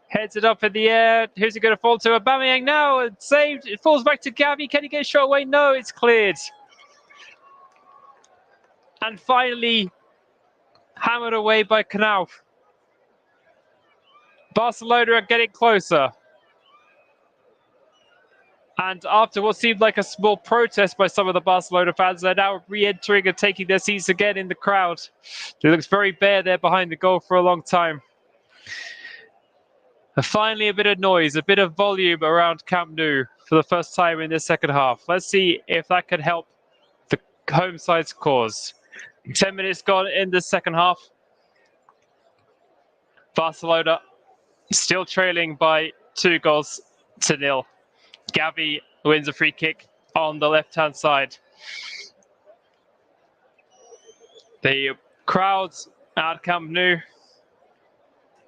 heads it up in the air. Who's it going to fall to? Aubameyang now, it's saved. It falls back to Gavi. Can he get a shot away? No, it's cleared. And finally, hammered away by Knauf. Barcelona are getting closer. And after what seemed like a small protest by some of the Barcelona fans, they're now re-entering and taking their seats again in the crowd. It looks very bare there behind the goal for a long time. Finally, a bit of noise, a bit of volume around Camp Nou for the first time in this second half. Let's see if that can help the home side's cause. 10 minutes gone in the second half. Barcelona still trailing by 2-0. Gavi wins a free kick on the left-hand side. The crowds at Camp Nou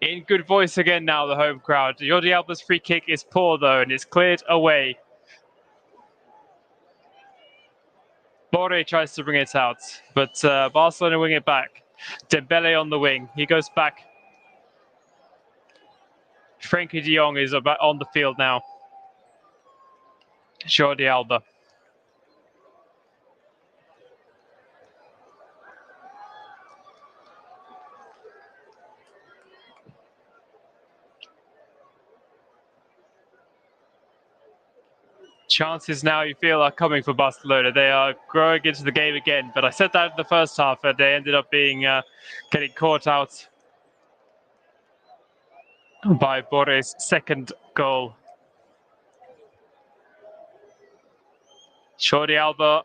in good voice again now, the home crowd. Jordi Alba's free kick is poor though, and it's cleared away. Borre tries to bring it out, but Barcelona wing it back. Dembele on the wing. He goes back. Frenkie de Jong is on the field now. Jordi Alba. Chances now you feel are coming for Barcelona. They are growing into the game again, but I said that in the first half, and they ended up being getting caught out by Borre's second goal. Jordi Alba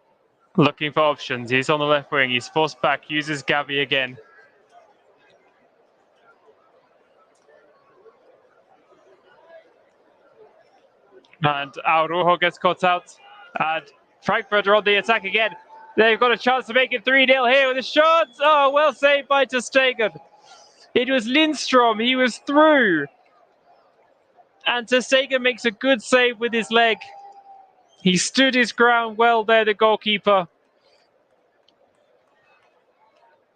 looking for options. He's on the left wing. He's forced back, uses Gavi again. And Araujo gets caught out. And Frankfurt are on the attack again. They've got a chance to make it 3-0 here with a shot. Oh, well saved by ter Stegen. It was Lindstrom. He was through. And ter Stegen makes a good save with his leg. He stood his ground well there, the goalkeeper.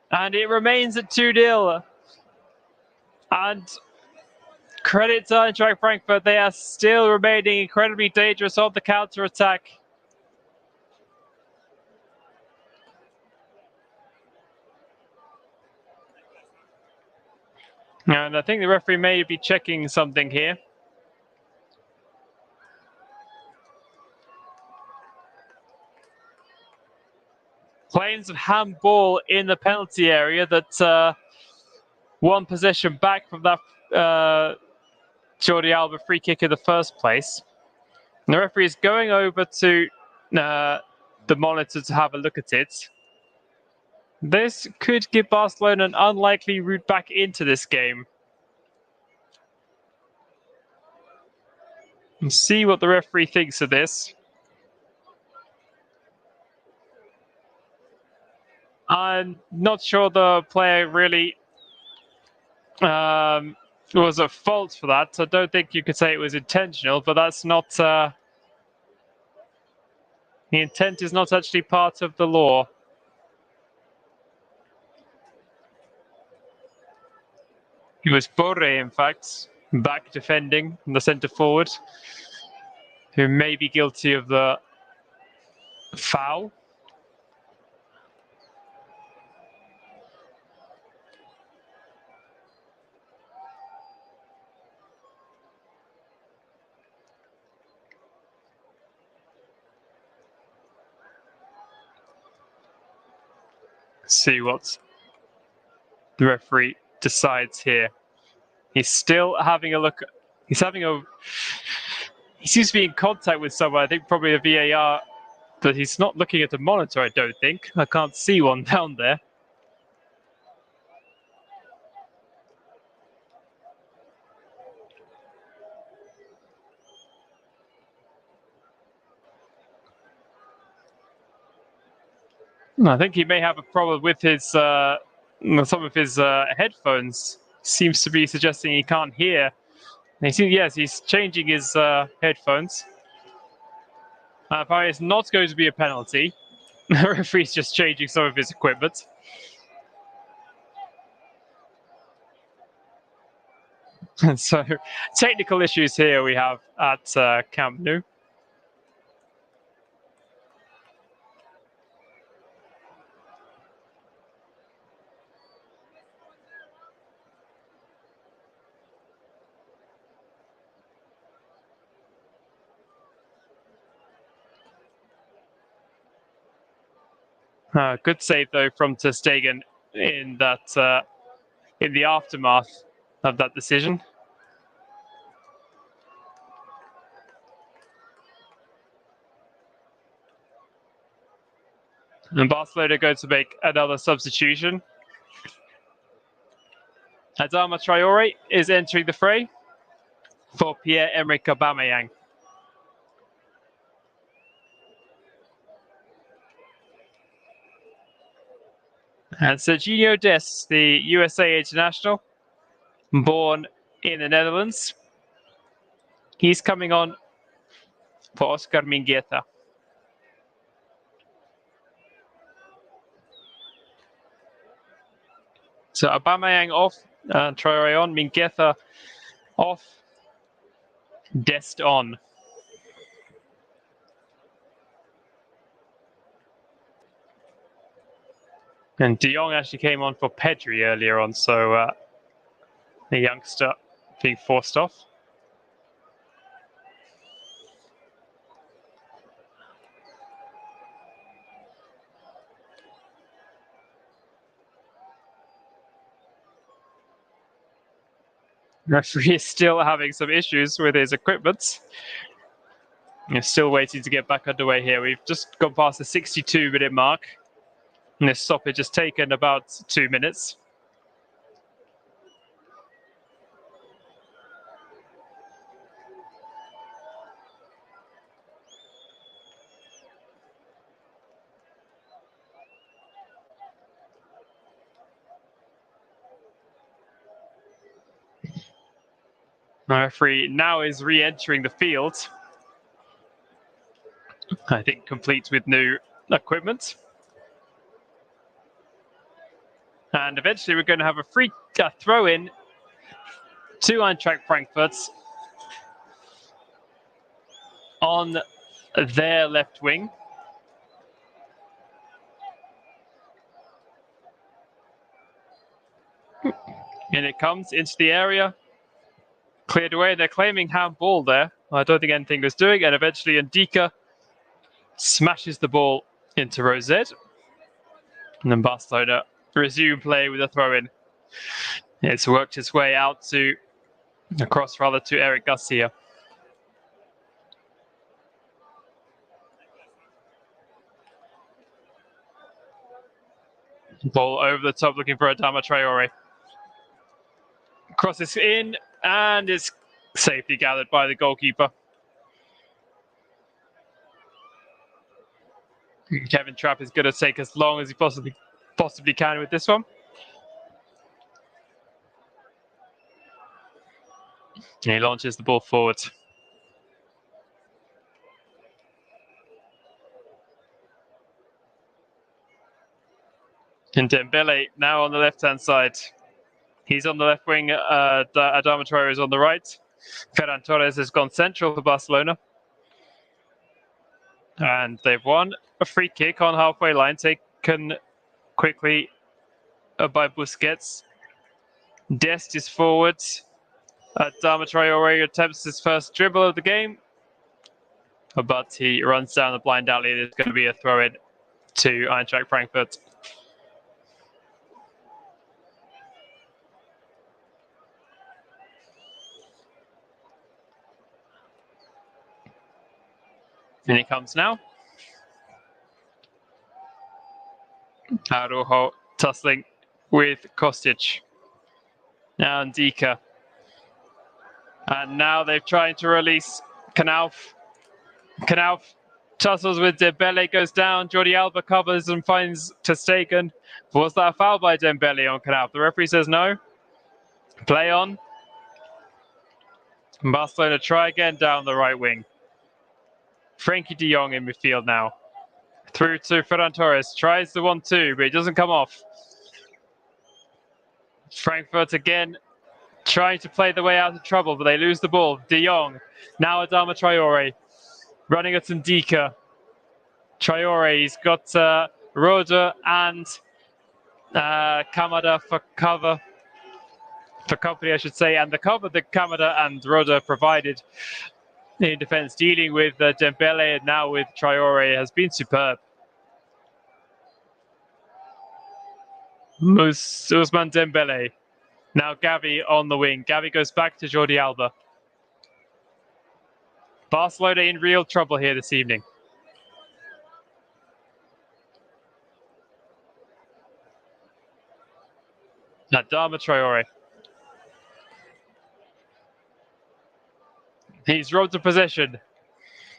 And it remains at 2-0. And credit to Eintracht Frankfurt, they are still remaining incredibly dangerous on the counter-attack. And I think the referee may be checking something here. Claims of handball in the penalty area that one possession back from that Jordi Alba free kick in the first place. And the referee is going over to the monitor to have a look at it. This could give Barcelona an unlikely route back into this game. And see what the referee thinks of this. I'm not sure the player really was at fault for that. I don't think you could say it was intentional, but that's not... the intent is not actually part of the law. It was Borre, in fact, back defending the centre forward, who may be guilty of the foul. See what the referee decides here. He's still having a look. He seems to be in contact with someone. I think probably a VAR, but he's not looking at the monitor, I don't think. I can't see one down there. I think he may have a problem with his some of his headphones. Seems to be suggesting he can't hear. And he's changing his headphones. Apparently, it's not going to be a penalty. The referee's just changing some of his equipment. And so, technical issues here we have at Camp Nou. Good save though from ter Stegen in that in the aftermath of that decision. And Barcelona going to make another substitution. Adama Traore is entering the fray for Pierre-Emerick Aubameyang. And Serginho Dest, the USA international, born in the Netherlands, he's coming on for Oscar Mingueza. So Aubameyang off, Traore on, Mingueza off, Dest on. And De Jong actually came on for Pedri earlier on, so the youngster being forced off. Referee is still having some issues with his equipment. We're still waiting to get back underway here. We've just gone past the 62-minute mark. And this stoppage has taken about 2 minutes. The referee now is re-entering the field. I think complete with new equipment. And eventually we're going to have a free throw-in to Eintracht Frankfurt on their left wing. And it comes into the area. Cleared away. They're claiming handball there. I don't think anything was doing. And eventually Ndika smashes the ball into Rosette. And then Barcelona resume play with a throw-in. It's worked its way out to across rather to Eric Garcia. Ball over the top looking for Adama Traore. Crosses in and is safely gathered by the goalkeeper. Kevin Trapp is going to take as long as he possibly can with this one. And he launches the ball forward. And Dembele now on the left-hand side. He's on the left wing. Adama Traore is on the right. Ferran Torres has gone central for Barcelona. And they've won a free kick on halfway line, taken quickly by Busquets. Dest is forward. Adama Traore attempts his first dribble of the game, but he runs down the blind alley. And it's going to be a throw-in to Eintracht Frankfurt. And he comes now. Araujo tussling with Kostic. Now Ndika. And now they're trying to release Knauf. Knauf tussles with Dembele, goes down. Jordi Alba covers and finds ter Stegen. Was that a foul by Dembele on Knauf? The referee says no. Play on. Barcelona try again down the right wing. Frenkie de Jong in midfield now. Through to Ferran Torres. Tries the 1-2, but it doesn't come off. Frankfurt again trying to play the way out of trouble, but they lose the ball. De Jong. Now Adama Traore. Running at Ndika. Traore, he's got Roda and Kamada for cover. For company, I should say. And the cover that Kamada and Roda provided in defence, dealing with Dembele and now with Traore, has been superb. Ousmane Dembele. Now Gavi on the wing. Gavi goes back to Jordi Alba. Barcelona in real trouble here this evening. Adama Traore. He's robbed the possession.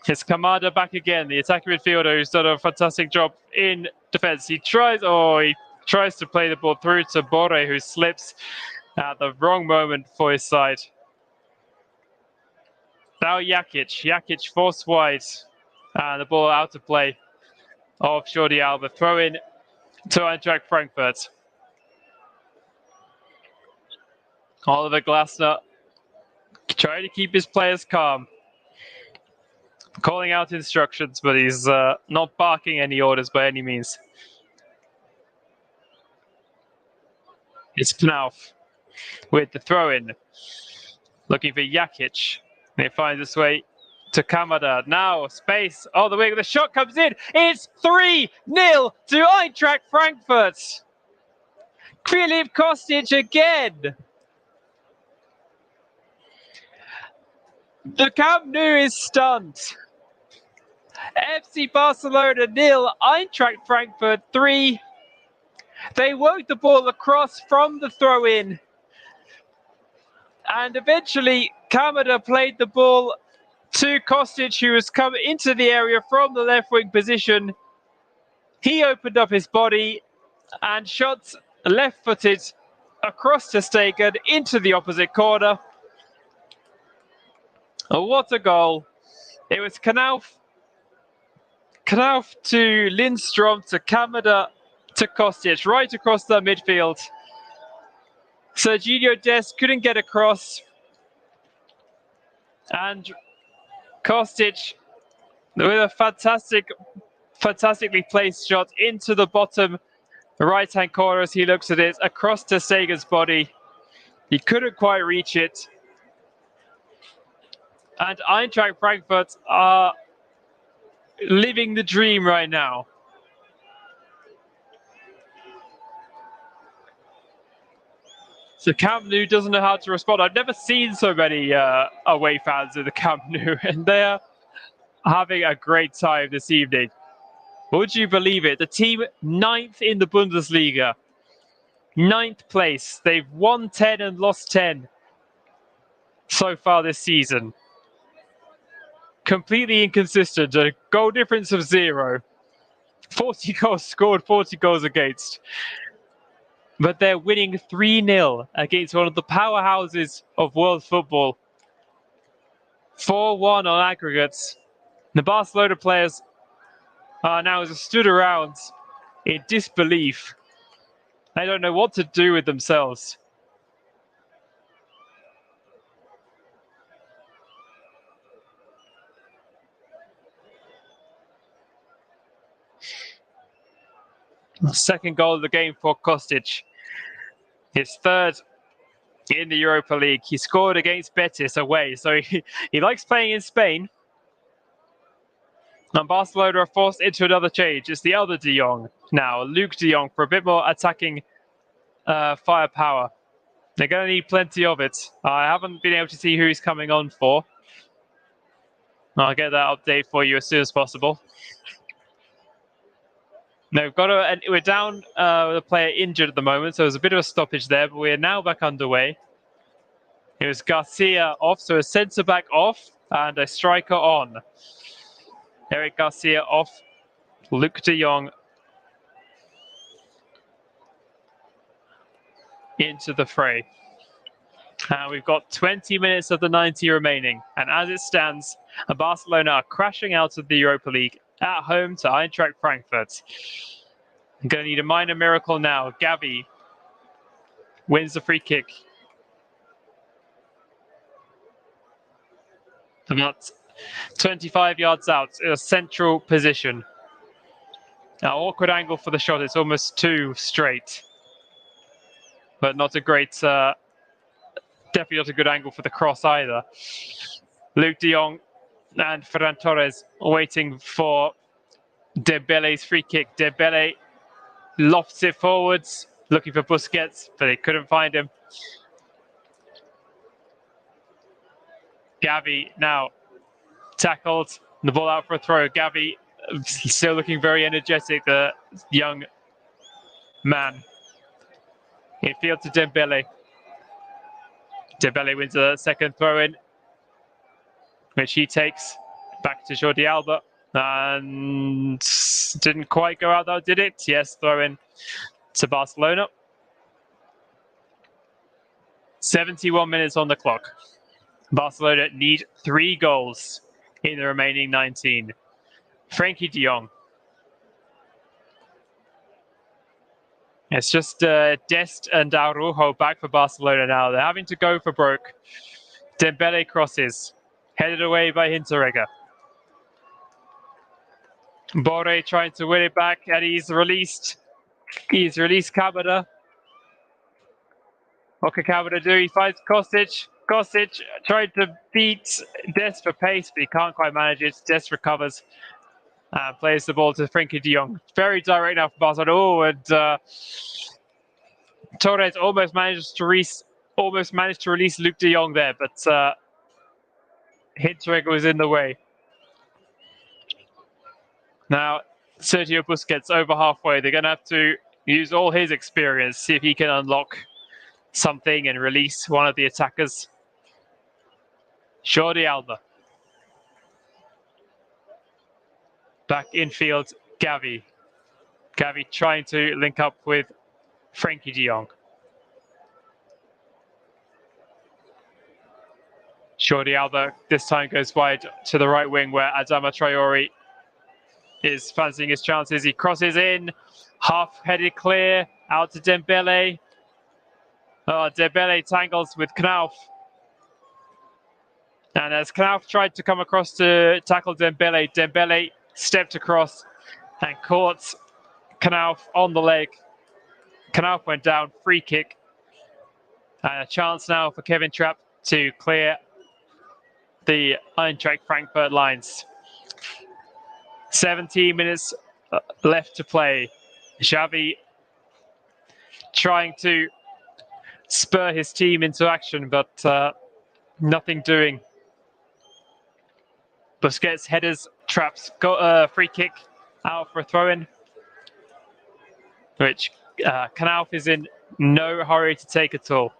It's Kamada back again, the attacking midfielder who's done a fantastic job in defence. He tries to play the ball through to Borre, who slips at the wrong moment for his side. Now Jakic forced wide, and the ball out of play of Jordi Alba. Throw in to Eintracht Frankfurt. Oliver Glasner trying to keep his players calm, calling out instructions, but he's not barking any orders by any means. It's Knauf with the throw-in, looking for Jakic. He finds his way to Kamada. Now space on the wing. The shot comes in. It's 3-0 to Eintracht Frankfurt. Filip Kostic again. The Camp Nou is stunned. FC Barcelona 0, Eintracht Frankfurt 3. They worked the ball across from the throw-in. And eventually, Kamada played the ball to Kostic, who has come into the area from the left wing position. He opened up his body and shot left-footed across to Stegen into the opposite corner. Oh, what a goal. It was Knauf to Lindstrom to Kamada to Kostic, right across the midfield. Serginho Dest couldn't get across. And Kostic with a fantastically placed shot into the bottom right-hand corner as he looks at it, across to Stegen's body. He couldn't quite reach it. And Eintracht Frankfurt are living the dream right now. So Camp Nou doesn't know how to respond. I've never seen so many away fans in the Camp Nou, and they're having a great time this evening. Would you believe it? The team 9th in the Bundesliga. 9th place. They've won 10 and lost 10 so far this season. Completely inconsistent. A goal difference of 0. 40 goals scored, 40 goals against. But they're winning 3-0 against one of the powerhouses of world football. 4-1 on aggregates. The Barcelona players are now just stood around in disbelief. They don't know what to do with themselves. Second goal of the game for Kostic. His third in the Europa League. He scored against Betis away, so he likes playing in Spain. And Barcelona are forced into another change. It's the other De Jong now, Luke De Jong, for a bit more attacking firepower. They're going to need plenty of it. I haven't been able to see who he's coming on for. I'll get that update for you as soon as possible. No, we're down with a player injured at the moment, so there's a bit of a stoppage there, but we're now back underway. It was Garcia off, so a centre-back off and a striker on. Eric Garcia off, Luke de Jong into the fray. We've got 20 minutes of the 90 remaining, and as it stands, Barcelona are crashing out of the Europa League at home to Eintracht Frankfurt. I'm going to need a minor miracle now. Gavi wins the free kick. About 25 yards out in a central position. Now, awkward angle for the shot. It's almost too straight. But not a great, definitely not a good angle for the cross either. Luke de Jong and Ferran Torres waiting for Dembele's free kick. Dembele lofts it forwards, looking for Busquets, but they couldn't find him. Gavi now tackled, the ball out for a throw. Gavi still looking very energetic, the young man. Infield to Dembele. Dembele wins a second throw-in, which he takes back to Jordi Alba. And didn't quite go out though, did it? Yes, throw-in to Barcelona. 71 minutes on the clock. Barcelona need 3 goals in the remaining 19. Frenkie de Jong. It's just Dest and Araujo back for Barcelona now. They're having to go for broke. Dembele crosses. Headed away by Hinteregger. Borre trying to win it back, and he's released. He's released Kamada. What can Kamada do? He finds Kostic. Kostic tried to beat Dest for pace, but he can't quite manage it. Dest recovers and plays the ball to Frenkie de Jong. Very direct now for Barcelona. Oh, and Torres almost managed to release Luke de Jong there, but Hinteregger was in the way. Now, Sergio Busquets over halfway. They're going to have to use all his experience, see if he can unlock something and release one of the attackers. Jordi Alba. Back infield, Gavi. Gavi trying to link up with Frenkie de Jong. Jordi Alba this time goes wide to the right wing where Adama Traore is fancying his chances. He crosses in, half-headed clear, out to Dembele. Oh, Dembele tangles with Knauf. And as Knauf tried to come across to tackle Dembele, Dembele stepped across and caught Knauf on the leg. Knauf went down, free kick. And a chance now for Kevin Trapp to clear the Eintracht Frankfurt lines. 17 minutes left to play. Xavi trying to spur his team into action, but nothing doing. Busquets headers, traps, got a free kick out for a throw-in, which Knauf is in no hurry to take at all.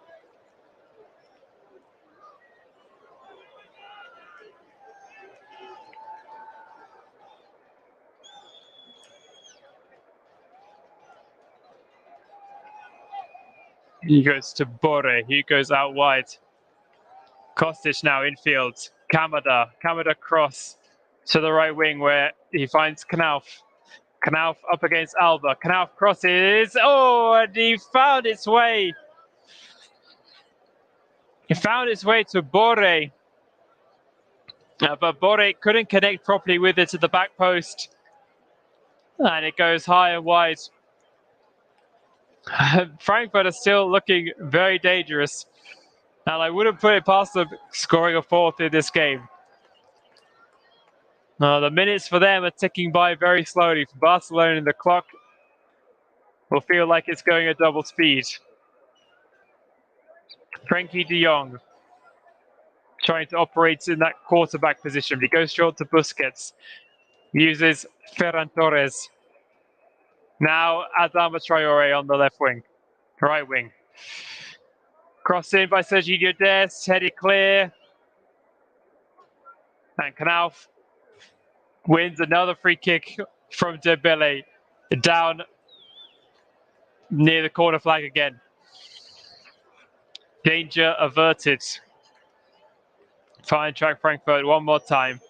He goes to Borre. He goes out wide. Kostic now infield. Kamada. Kamada cross to the right wing where he finds Knauf. Knauf up against Alba. Knauf crosses. Oh, and he found its way. He found its way to Borre. But Borre couldn't connect properly with it to the back post. And it goes high and wide. Frankfurt are still looking very dangerous. And I wouldn't put it past them scoring a 4th in this game. The minutes for them are ticking by very slowly. For Barcelona, the clock will feel like it's going at double speed. Frenkie de Jong trying to operate in that quarterback position. He goes short to Busquets. Uses Ferran Torres. Now Adama Traore on the left wing. Right wing. Crossed in by Sergio Dest. Headed clear. And Knauf wins another free kick from Dembele. Down near the corner flag again. Danger averted. Eintracht Frankfurt one more time.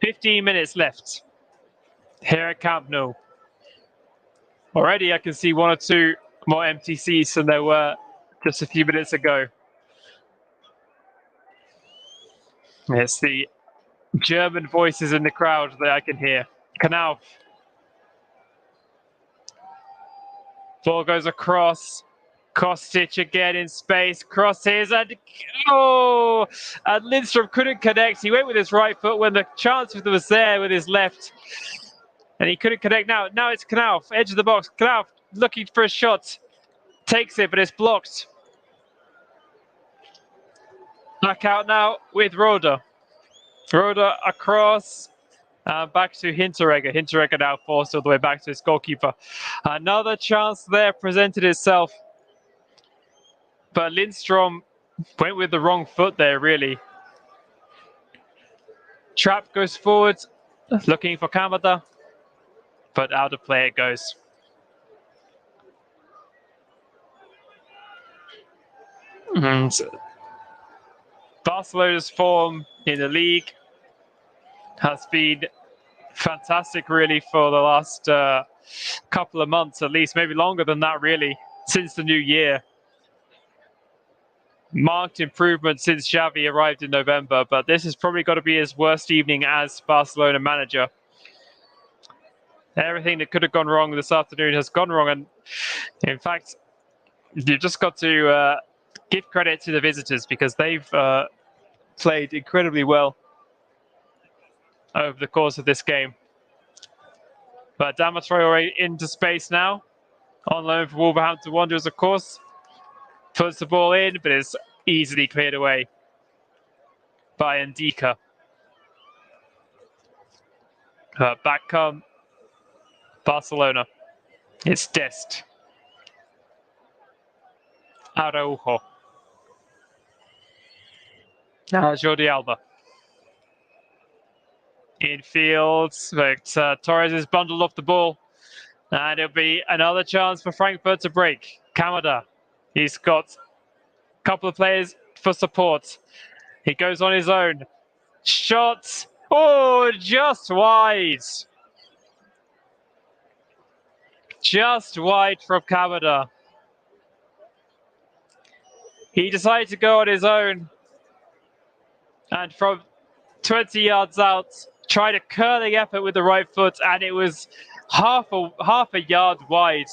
15 minutes left here at Camp Nou. Already I can see 1 or 2 more empty seats than there were just a few minutes ago. It's the German voices in the crowd that I can hear. Knauf. Ball goes across. Kostic again in space. Crosses and and Lindstrom couldn't connect. He went with his right foot when the chance was there with his left. And he couldn't connect now. Now it's Knauf, edge of the box. Knauf looking for a shot. Takes it, but it's blocked. Back out now with Roda. Roda across. Back to Hinteregger. Hinteregger now forced all the way back to his goalkeeper. Another chance there presented itself. But Lindstrom went with the wrong foot there, really. Trapp goes forward, looking for Kamada. But out of play it goes. And Barcelona's form in the league has been fantastic, really, for the last couple of months, at least, maybe longer than that, really, since the new year. Marked improvement since Xavi arrived in November, but this has probably got to be his worst evening as Barcelona manager. Everything that could have gone wrong this afternoon has gone wrong, and in fact, you've just got to give credit to the visitors because they've played incredibly well over the course of this game. But Adama Traore into space now, on loan for Wolverhampton Wanderers, of course. Puts the ball in, but it's easily cleared away by Ndika. Back come Barcelona. It's Dest. Araujo. Now Jordi Alba. Infield, but Torres is bundled off the ball. And it'll be another chance for Frankfurt to break. Kamada. He's got a couple of players for support. He goes on his own. Shot. Oh, just wide. Just wide from Kamada. He decided to go on his own. And from 20 yards out, tried a curling effort with the right foot, and it was half a yard wide.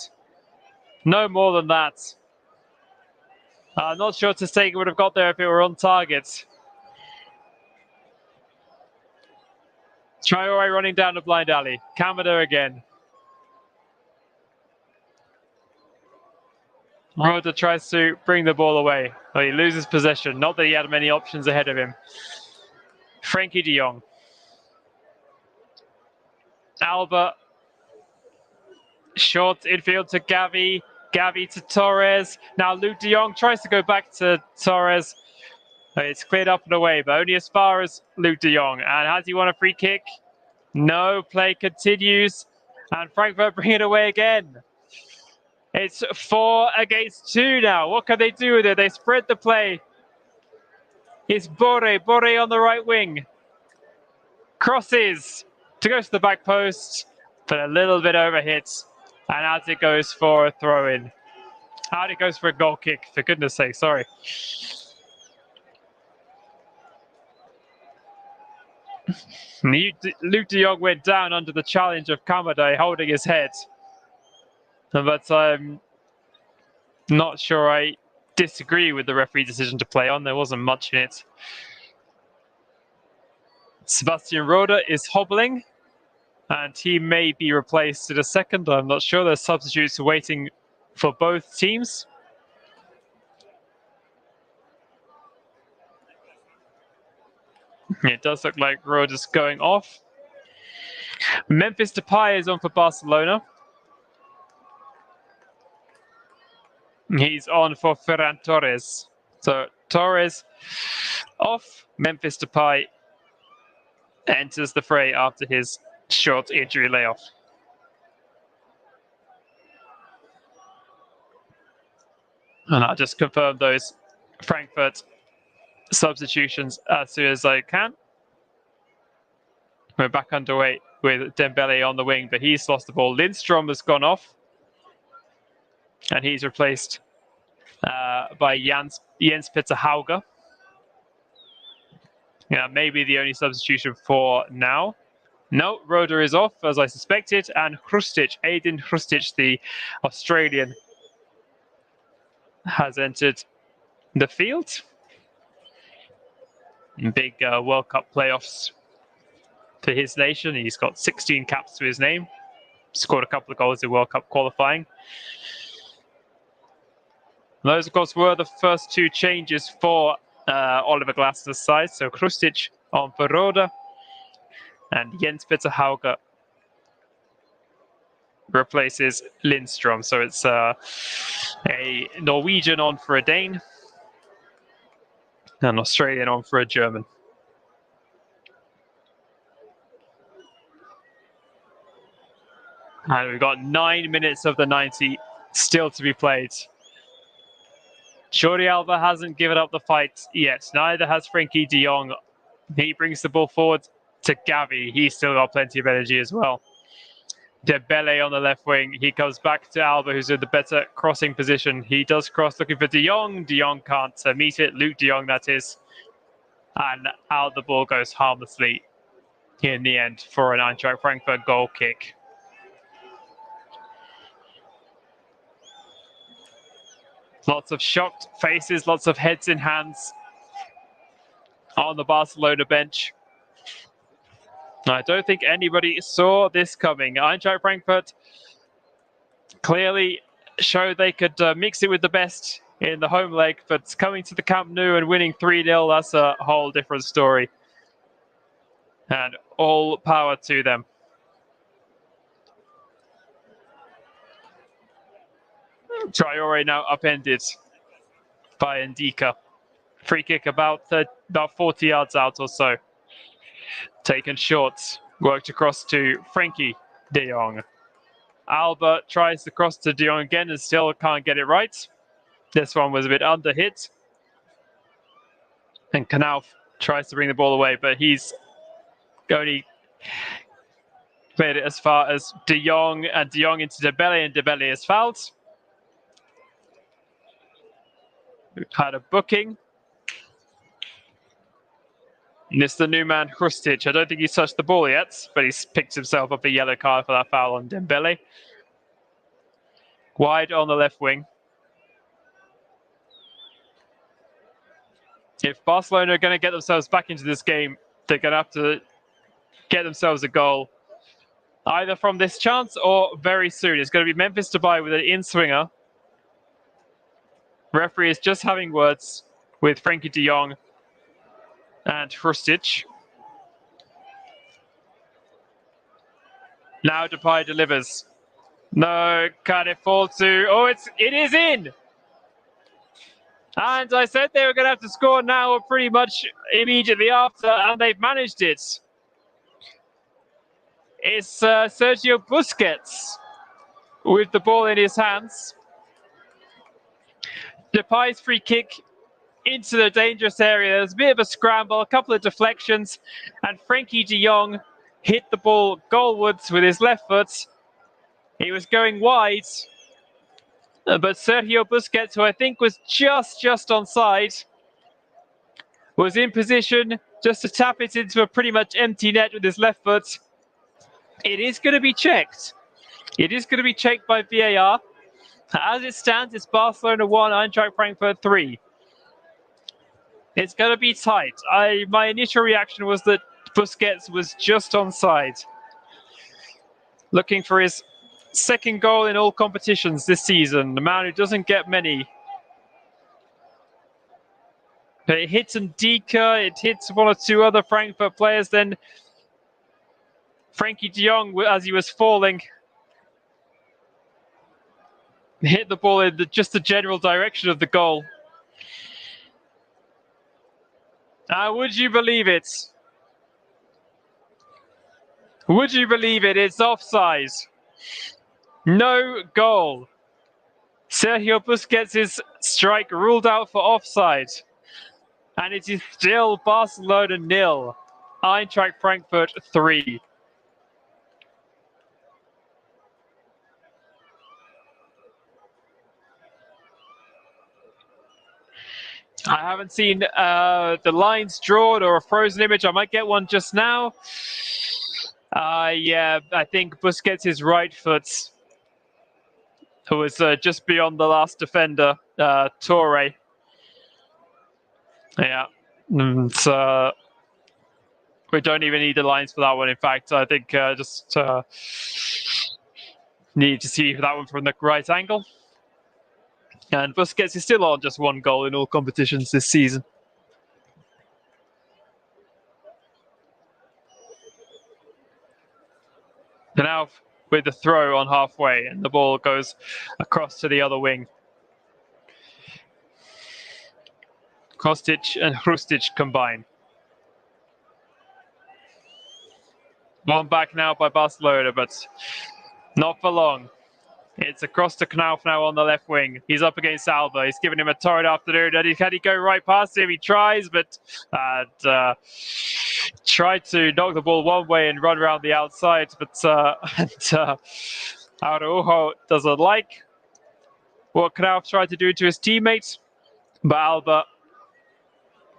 No more than that. I'm not sure Ter Stegen would have got there if it were on target. Traore running down the blind alley. Kamada again. Roda tries to bring the ball away. Well, he loses possession. Not that he had many options ahead of him. Frenkie de Jong. Alba. Short infield to Gavi. Gavi to Torres. Now Luke de Jong tries to go back to Torres. It's cleared up and away, but only as far as Luke de Jong. And has he won a free kick? No. Play continues. And Frankfurt bring it away again. It's 4 against 2 now. What can they do with it? They spread the play. It's Borre. Borre on the right wing. Crosses to go to the back post, but a little bit overhit. And out it goes for a throw-in. Out it goes for a goal kick, for goodness sake, sorry. Luke de Jong went down under the challenge of Kamada holding his head. But I'm not sure I disagree with the referee's decision to play on. There wasn't much in it. Sebastian Roda is hobbling, and he may be replaced in a second. I'm not sure. There's substitutes waiting for both teams. It does look like Roda's going off. Memphis Depay is on for Barcelona. He's on for Ferran Torres. So Torres off. Memphis Depay enters the fray after his short injury layoff. And I'll just confirm those Frankfurt substitutions as soon as I can. We're back underway with Dembele on the wing, but he's lost the ball. Lindstrom has gone off. And he's replaced by Jens Peter Hauger. Yeah, maybe the only substitution for now. No, Roda is off, as I suspected, and Hrustic, Aiden Hrustic, the Australian, has entered the field. Big World Cup playoffs for his nation. He's got 16 caps to his name. Scored a couple of goals in World Cup qualifying. Those, of course, were the first 2 changes for Oliver Glasner's side. So Hrustic on for Roda. And Jens Peter Hauge replaces Lindstrom. So it's a Norwegian on for a Dane, an Australian on for a German. And we've got 9 minutes of the 90 still to be played. Jordi Alba hasn't given up the fight yet. Neither has Frankie de Jong. He brings the ball forward to Gavi. He's still got plenty of energy as well. Dembele on the left wing. He comes back to Alba, who's in the better crossing position. He does cross looking for de Jong. De Jong can't meet it. Luke de Jong, that is. And out the ball goes harmlessly in the end for an Eintracht Frankfurt goal kick. Lots of shocked faces, lots of heads in hands on the Barcelona bench. I don't think anybody saw this coming. Eintracht Frankfurt clearly showed they could mix it with the best in the home leg, but coming to the Camp Nou and winning 3-0, that's a whole different story. And all power to them. Traore now upended by Ndika. Free kick about 40 yards out or so. Taken short, worked across to Frankie de Jong. Alba tries to cross to de Jong again and still can't get it right. This one was a bit under hit. And Knauf tries to bring the ball away, but he's only made it as far as de Jong, and de Jong into Dembele, and Dembele is fouled. Had a booking. And it's the new man, Hrustic. I don't think he's touched the ball yet, but he's picked himself up a yellow card for that foul on Dembele. Wide on the left wing. If Barcelona are going to get themselves back into this game, they're going to have to get themselves a goal, either from this chance or very soon. It's going to be Memphis Depay with an in-swinger. Referee is just having words with Frankie de Jong and Hrustic. Now Depay delivers. No, can it fall to? Oh, it is in! And I said they were going to have to score now or pretty much immediately after, and they've managed it. It's Sergio Busquets with the ball in his hands. Depay's free kick into the dangerous area. There's a bit of a scramble, a couple of deflections, and Frankie de Jong hit the ball goalwards with his left foot. He was going wide, but Sergio Busquets, who I think was just onside, was in position just to tap it into a pretty much empty net with his left foot. It is going to be checked. It is going to be checked by VAR. As it stands, it's Barcelona 1, Eintracht Frankfurt 3. It's going to be tight. My initial reaction was that Busquets was just onside. Looking for his second goal in all competitions this season. The man who doesn't get many. But it hits Ndika, it hits one or two other Frankfurt players. Then Frankie de Jong, as he was falling, hit the ball in just the general direction of the goal. Would you believe it? Would you believe it? It's offside. No goal. Sergio Busquets' strike ruled out for offside. And it is still Barcelona 0, Eintracht Frankfurt 3. I haven't seen the lines drawn or a frozen image. I might get one just now. Yeah, I think Busquets' right foot was just beyond the last defender, Torre. Yeah, so we don't even need the lines for that one. In fact, I think just need to see that one from the right angle. And Busquets is still on just one goal in all competitions this season. with the throw on halfway, and the ball goes across to the other wing. Kostic and Hrustic combine. One back now by Barcelona, but not for long. It's across to Knauf now on the left wing. He's up against Alba. He's giving him a torrid afternoon. Can he go right past him? He tries, but tried to knock the ball one way and run around the outside. But Araujo doesn't like what Knauf tried to do to his teammates. But Alba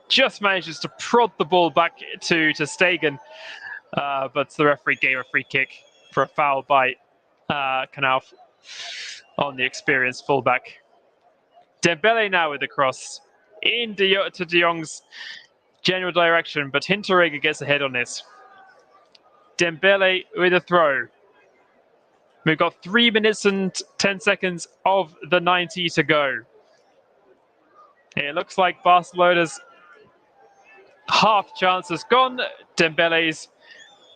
just manages to prod the ball back to Stegen. But the referee gave a free kick for a foul by Knauf on the experienced fullback. Dembele now with the cross to De Jong's general direction, but Hinteregger gets ahead on this. Dembele with a throw. We've got 3 minutes and 10 seconds of the 90 to go. It looks like Barcelona's half chance has gone. Dembele's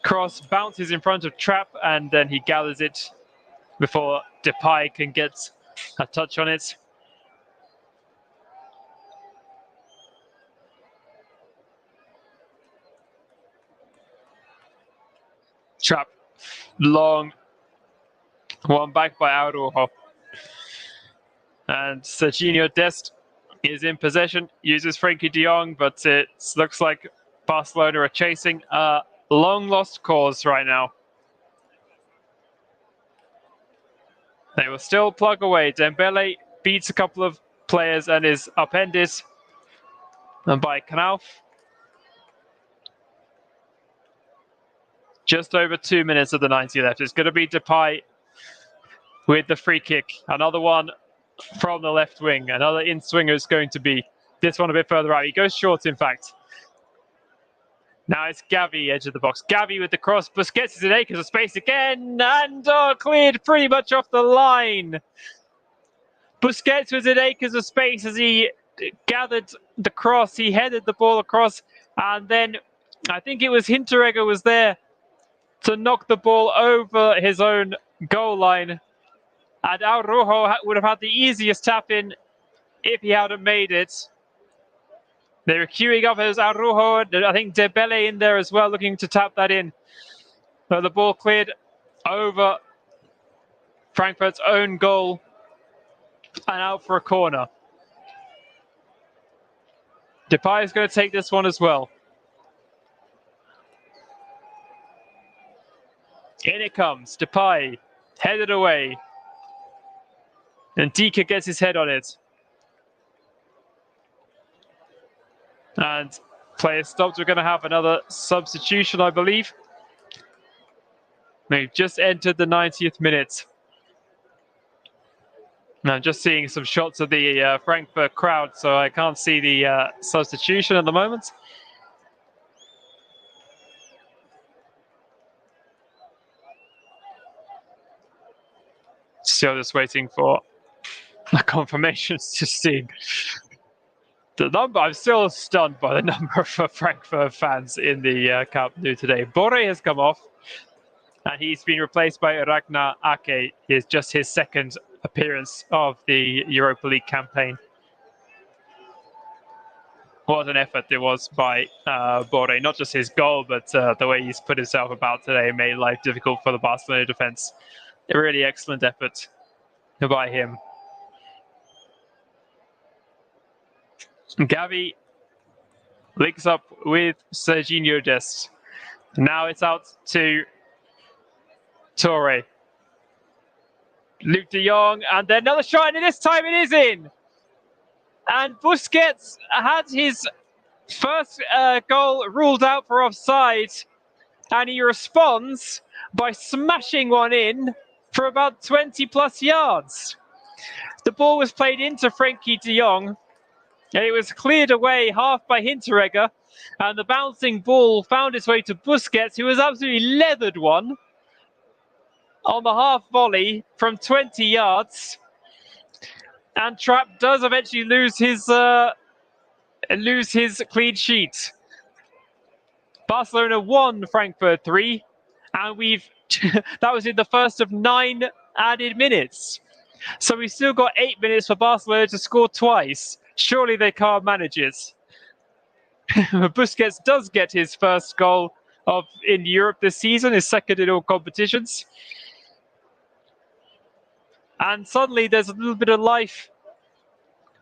cross bounces in front of Trapp, and then he gathers it before Depay can get a touch on it. Trapp, long, one back by Araujo. And Serginho Dest is in possession, uses Frenkie de Jong, but it looks like Barcelona are chasing a long lost cause right now. They will still plug away. Dembele beats a couple of players and is upended by Knauf. Just over 2 minutes of the 90 left. It's going to be Depay with the free kick. Another one from the left wing. Another in-swinger is going to be this one a bit further out. He goes short, in fact. Now it's Gavi, edge of the box. Gavi with the cross. Busquets is in acres of space again. And cleared pretty much off the line. Busquets was in acres of space as he gathered the cross. He headed the ball across. And then I think it was Hinteregger was there to knock the ball over his own goal line. And Araujo would have had the easiest tap in if he hadn't made it. They were queuing up as Araujo, I think Dembele in there as well, looking to tap that in. But the ball cleared over Frankfurt's own goal and out for a corner. Depay is going to take this one as well. In it comes, Depay, headed away. And Dika gets his head on it. And player stopped. We're going to have another substitution, I believe. We've just entered the 90th minute. Now I'm just seeing some shots of the Frankfurt crowd, so I can't see the substitution at the moment. Still just waiting for a confirmation. Just seeing the number. I'm still stunned by the number of Frankfurt fans in the Camp Nou today. Borre has come off, and he's been replaced by Ragnar Ake. It's just his second appearance of the Europa League campaign. What an effort it was by Borre. Not just his goal, but the way he's put himself about today made life difficult for the Barcelona defense. A really excellent effort by him. Gavi links up with Serginho Dest. Now it's out to Torre. Luke de Jong, and then another shot, and this time it is in. And Busquets had his first goal ruled out for offside, and he responds by smashing one in for about 20 plus yards. The ball was played into Frenkie de Jong, and it was cleared away half by Hinteregger, and the bouncing ball found its way to Busquets, who was absolutely leathered one on the half volley from 20 yards. And Trapp does eventually lose his clean sheet. Barcelona 1, Frankfurt 3, and we've That was in the first of 9 added minutes. So we've still got 8 minutes for Barcelona to score twice. Surely they can't manage it. Busquets does get his first goal in Europe this season, his second in all competitions. And suddenly there's a little bit of life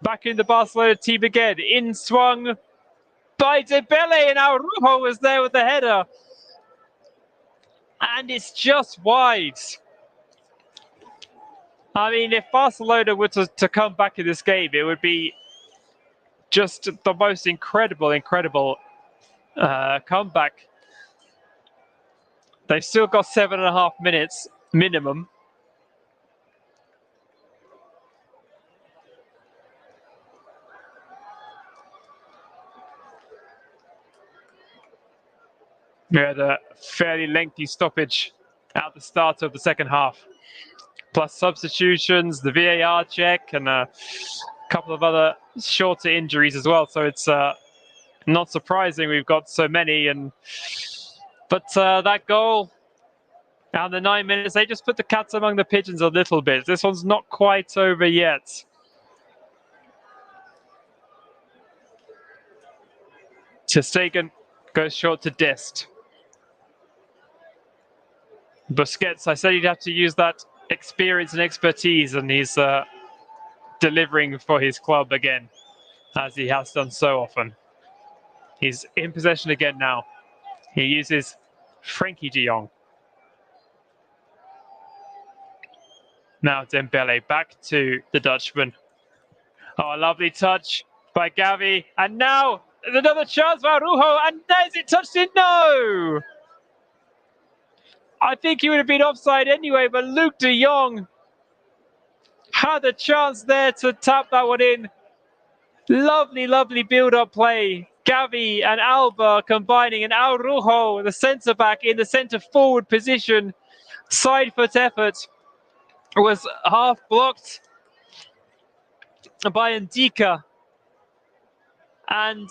back in the Barcelona team again. In swung by Dembele, and Araujo was there with the header. And it's just wide. I mean, if Barcelona were to come back in this game, it would be just the most incredible comeback. They've still got 7.5 minutes minimum. We had a fairly lengthy stoppage at the start of the second half, plus substitutions, the VAR check, and a couple of other shorter injuries as well. So it's not surprising we've got so many. But that goal and the 9 minutes, they just put the cats among the pigeons a little bit. This one's not quite over yet. Ter Stegen goes short to Dest. Busquets, I said he'd have to use that experience and expertise, and he's delivering for his club again, as he has done so often. He's in possession again now. He uses Frenkie de Jong. Now Dembele back to the Dutchman. Oh, a lovely touch by Gavi. And now another chance for Araujo. And is it touched in? No! I think he would have been offside anyway, but Luke de Jong had a chance there to tap that one in. Lovely, lovely build-up play. Gavi and Alba combining, and Araujo, the centre-back, in the centre-forward position. Side foot effort was half blocked by Ndika. And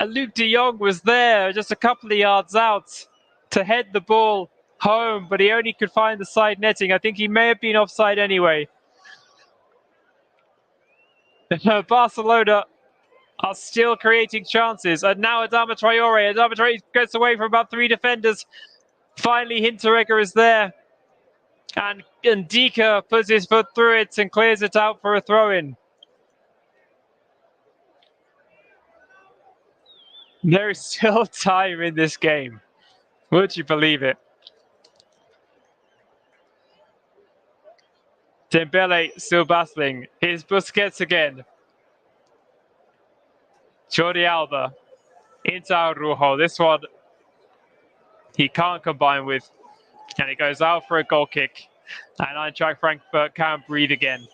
Luke de Jong was there just a couple of yards out to head the ball home, but he only could find the side netting. I think he may have been offside anyway. Barcelona are still creating chances. And now Adama Traore gets away from about 3 defenders. Finally, Hinteregger is there. And Ndika puts his foot through it and clears it out for a throw-in. There is still time in this game. Would you believe it? Dembele still battling. Here's Busquets again. Jordi Alba into Araujo. This one he can't combine with. And it goes out for a goal kick. And Eintracht Frankfurt can't breathe again.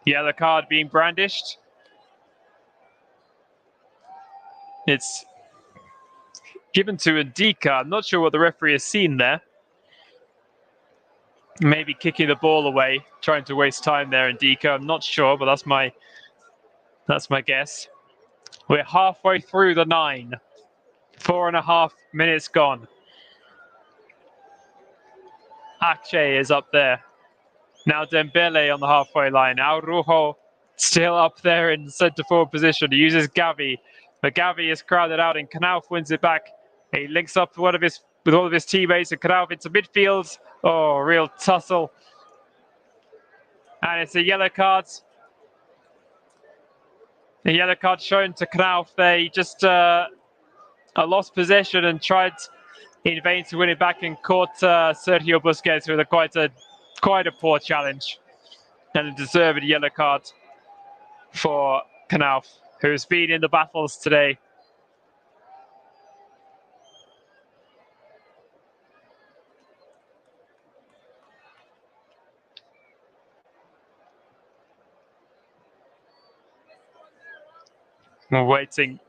Yellow card being brandished. It's given to Ndika. I'm not sure what the referee has seen there. Maybe kicking the ball away, trying to waste time there, Ndika. I'm not sure, but that's my guess. We're halfway through the 9. 4.5 minutes gone. Ache is up there. Now Dembele on the halfway line. Araujo still up there in centre forward position. He uses Gavi. But Gavi is crowded out and Knauf wins it back. He links up with one of his teammates and Knauf into midfield. Oh, real tussle. And it's a yellow card. A yellow card shown to Knauf. They just lost possession and tried in vain to win it back and caught Sergio Busquets with quite a poor challenge. And a deserved yellow card for Knauf, who's been in the battles today. We're waiting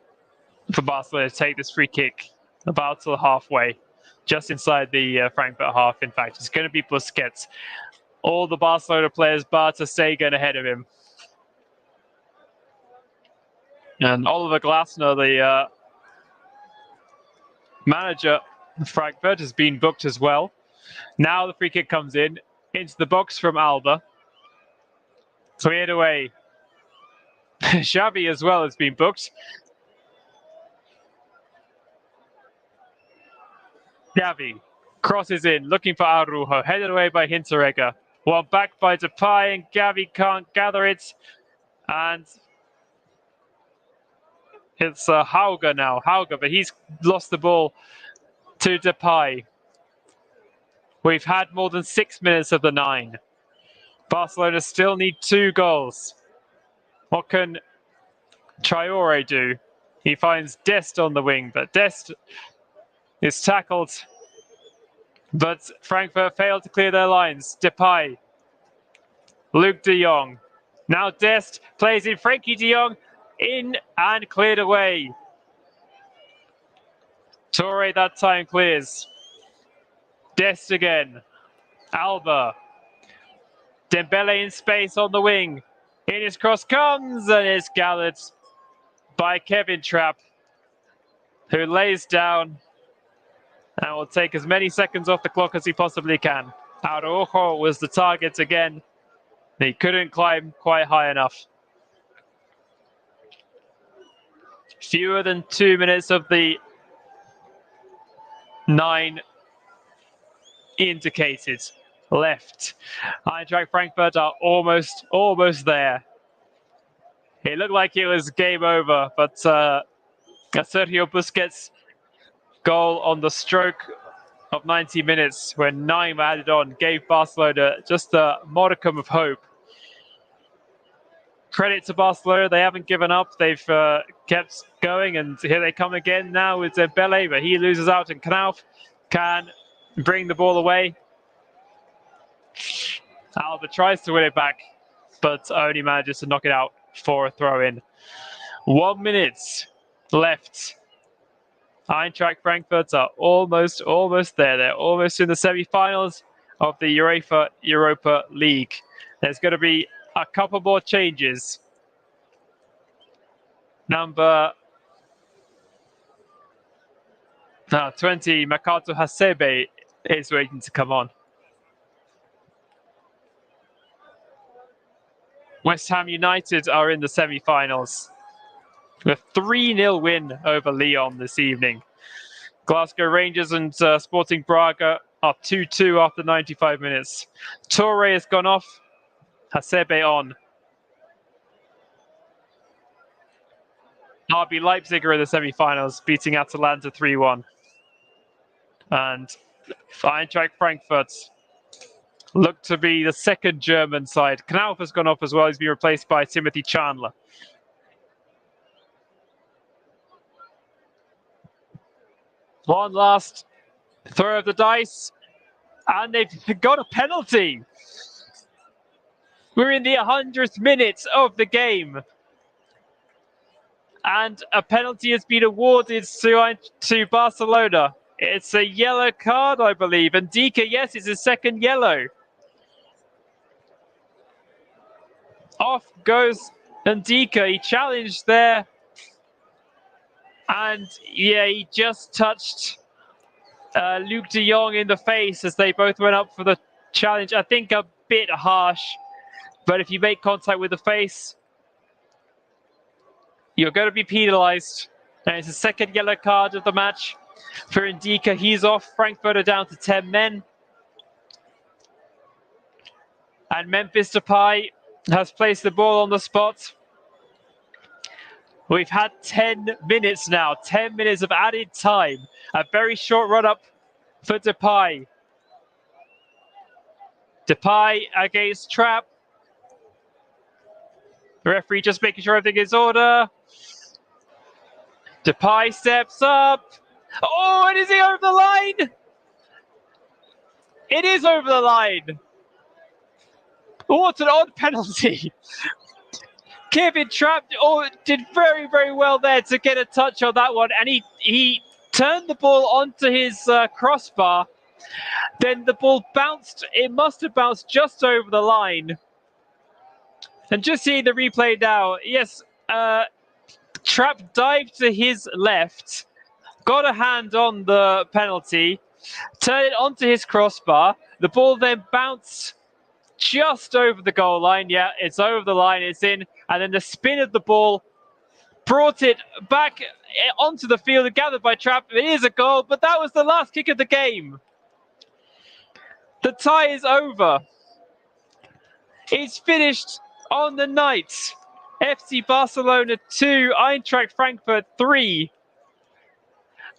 for Barcelona to take this free kick about to halfway, just inside the Frankfurt half. In fact, it's going to be Busquets. All the Barcelona players bar Ter Stegen ahead of him. And Oliver Glasner, the manager, Frankfurt has been booked as well. Now the free kick comes in into the box from Alba. Cleared away. Xavi as well has been booked. Xavi crosses in, looking for Araujo. Headed away by Hinteregger. One back by Depay, and Xavi can't gather it. And it's Hauger now. Hauger, but he's lost the ball to Depay. We've had more than 6 minutes of the 9. Barcelona still need 2 goals. What can Traore do? He finds Dest on the wing, but Dest is tackled. But Frankfurt failed to clear their lines. Depay. Luke de Jong. Now Dest plays in Frenkie de Jong. In and cleared away. Toure that time clears. Dest again. Alba. Dembele in space on the wing. In his cross comes and is gathered by Kevin Trapp, who lays down and will take as many seconds off the clock as he possibly can. Araujo was the target again. He couldn't climb quite high enough. Fewer than 2 minutes of the 9 indicated left. Eintracht Frankfurt are almost there. It looked like it was game over, but Sergio Busquets' goal on the stroke of 90 minutes when 9 were added on gave Barcelona just a modicum of hope. Credit to Barcelona, they haven't given up. They've kept going, and here they come again now with Dembele, but he loses out, and Knauf can bring the ball away. Alba tries to win it back, but only manages to knock it out for a throw-in. 1 minute left. Eintracht Frankfurt are almost there. They're almost in the semi-finals of the Europa League. There's going to be a couple more changes. Number 20, Makato Hasebe, is waiting to come on. West Ham United are in the semi-finals. A 3-0 win over Lyon this evening. Glasgow Rangers and Sporting Braga are 2-2 after 95 minutes. Toure has gone off. Hasebe on. RB Leipzig are in the semi-finals, beating Atalanta 3-1. And Eintracht Frankfurt look to be the second German side. Knauf has gone off as well. He's been replaced by Timothy Chandler. One last throw of the dice, and they've got a penalty. We're in the 100th minute of the game, and a penalty has been awarded to Barcelona. It's a yellow card, I believe, and Dika, yes, it's his second yellow. Off goes Ndika. He challenged there. And yeah, he just touched Luke de Jong in the face as they both went up for the challenge. I think a bit harsh, but if you make contact with the face, you're going to be penalised. And it's the second yellow card of the match for Ndika. He's off. Frankfurt are down to 10 men. And Memphis Depay has placed the ball on the spot. We've had 10 minutes now, 10 minutes of added time. A very short run-up for Depay. Depay against Trapp. The referee just making sure everything is order. Depay steps up. Oh, and is he over the line? It is over the line. What an odd penalty. Kevin Trapp did very, very well there to get a touch on that one. And he turned the ball onto his crossbar. Then the ball bounced. It must have bounced just over the line. And just seeing the replay now, yes, Trapp dived to his left, got a hand on the penalty, turned it onto his crossbar. The ball then bounced just over the goal line. Yeah, it's over the line, it's in. And then the spin of the ball brought it back onto the field and gathered by Trapp. It is a goal, but that was the last kick of the game. The tie is over. It's finished on the night. FC Barcelona 2, Eintracht Frankfurt 3.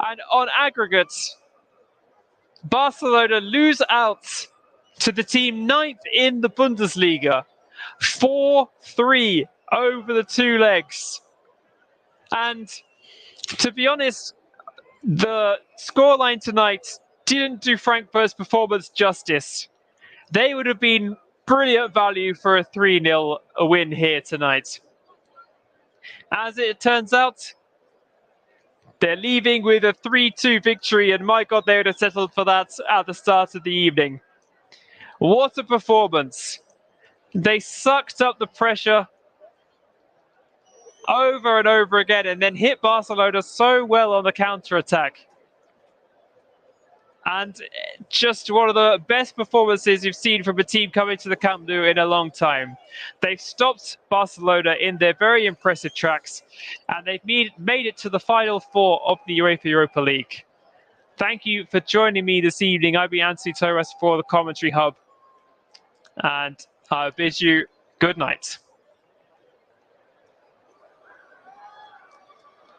And on aggregate, Barcelona lose out to the team 9th in the Bundesliga. 4-3 over the two legs. And to be honest, the scoreline tonight didn't do Frankfurt's performance justice. They would have been brilliant value for a 3-0 win here tonight. As it turns out, they're leaving with a 3-2 victory, and my God, they would have settled for that at the start of the evening. What a performance. They sucked up the pressure over and over again and then hit Barcelona so well on the counter-attack. And just one of the best performances you've seen from a team coming to the Camp Nou in a long time. They've stopped Barcelona in their very impressive tracks, and they've made it to the final four of the Europa League. Thank you for joining me this evening. I've been Anthony Torres for the Commentary Hub, and I bid you good night.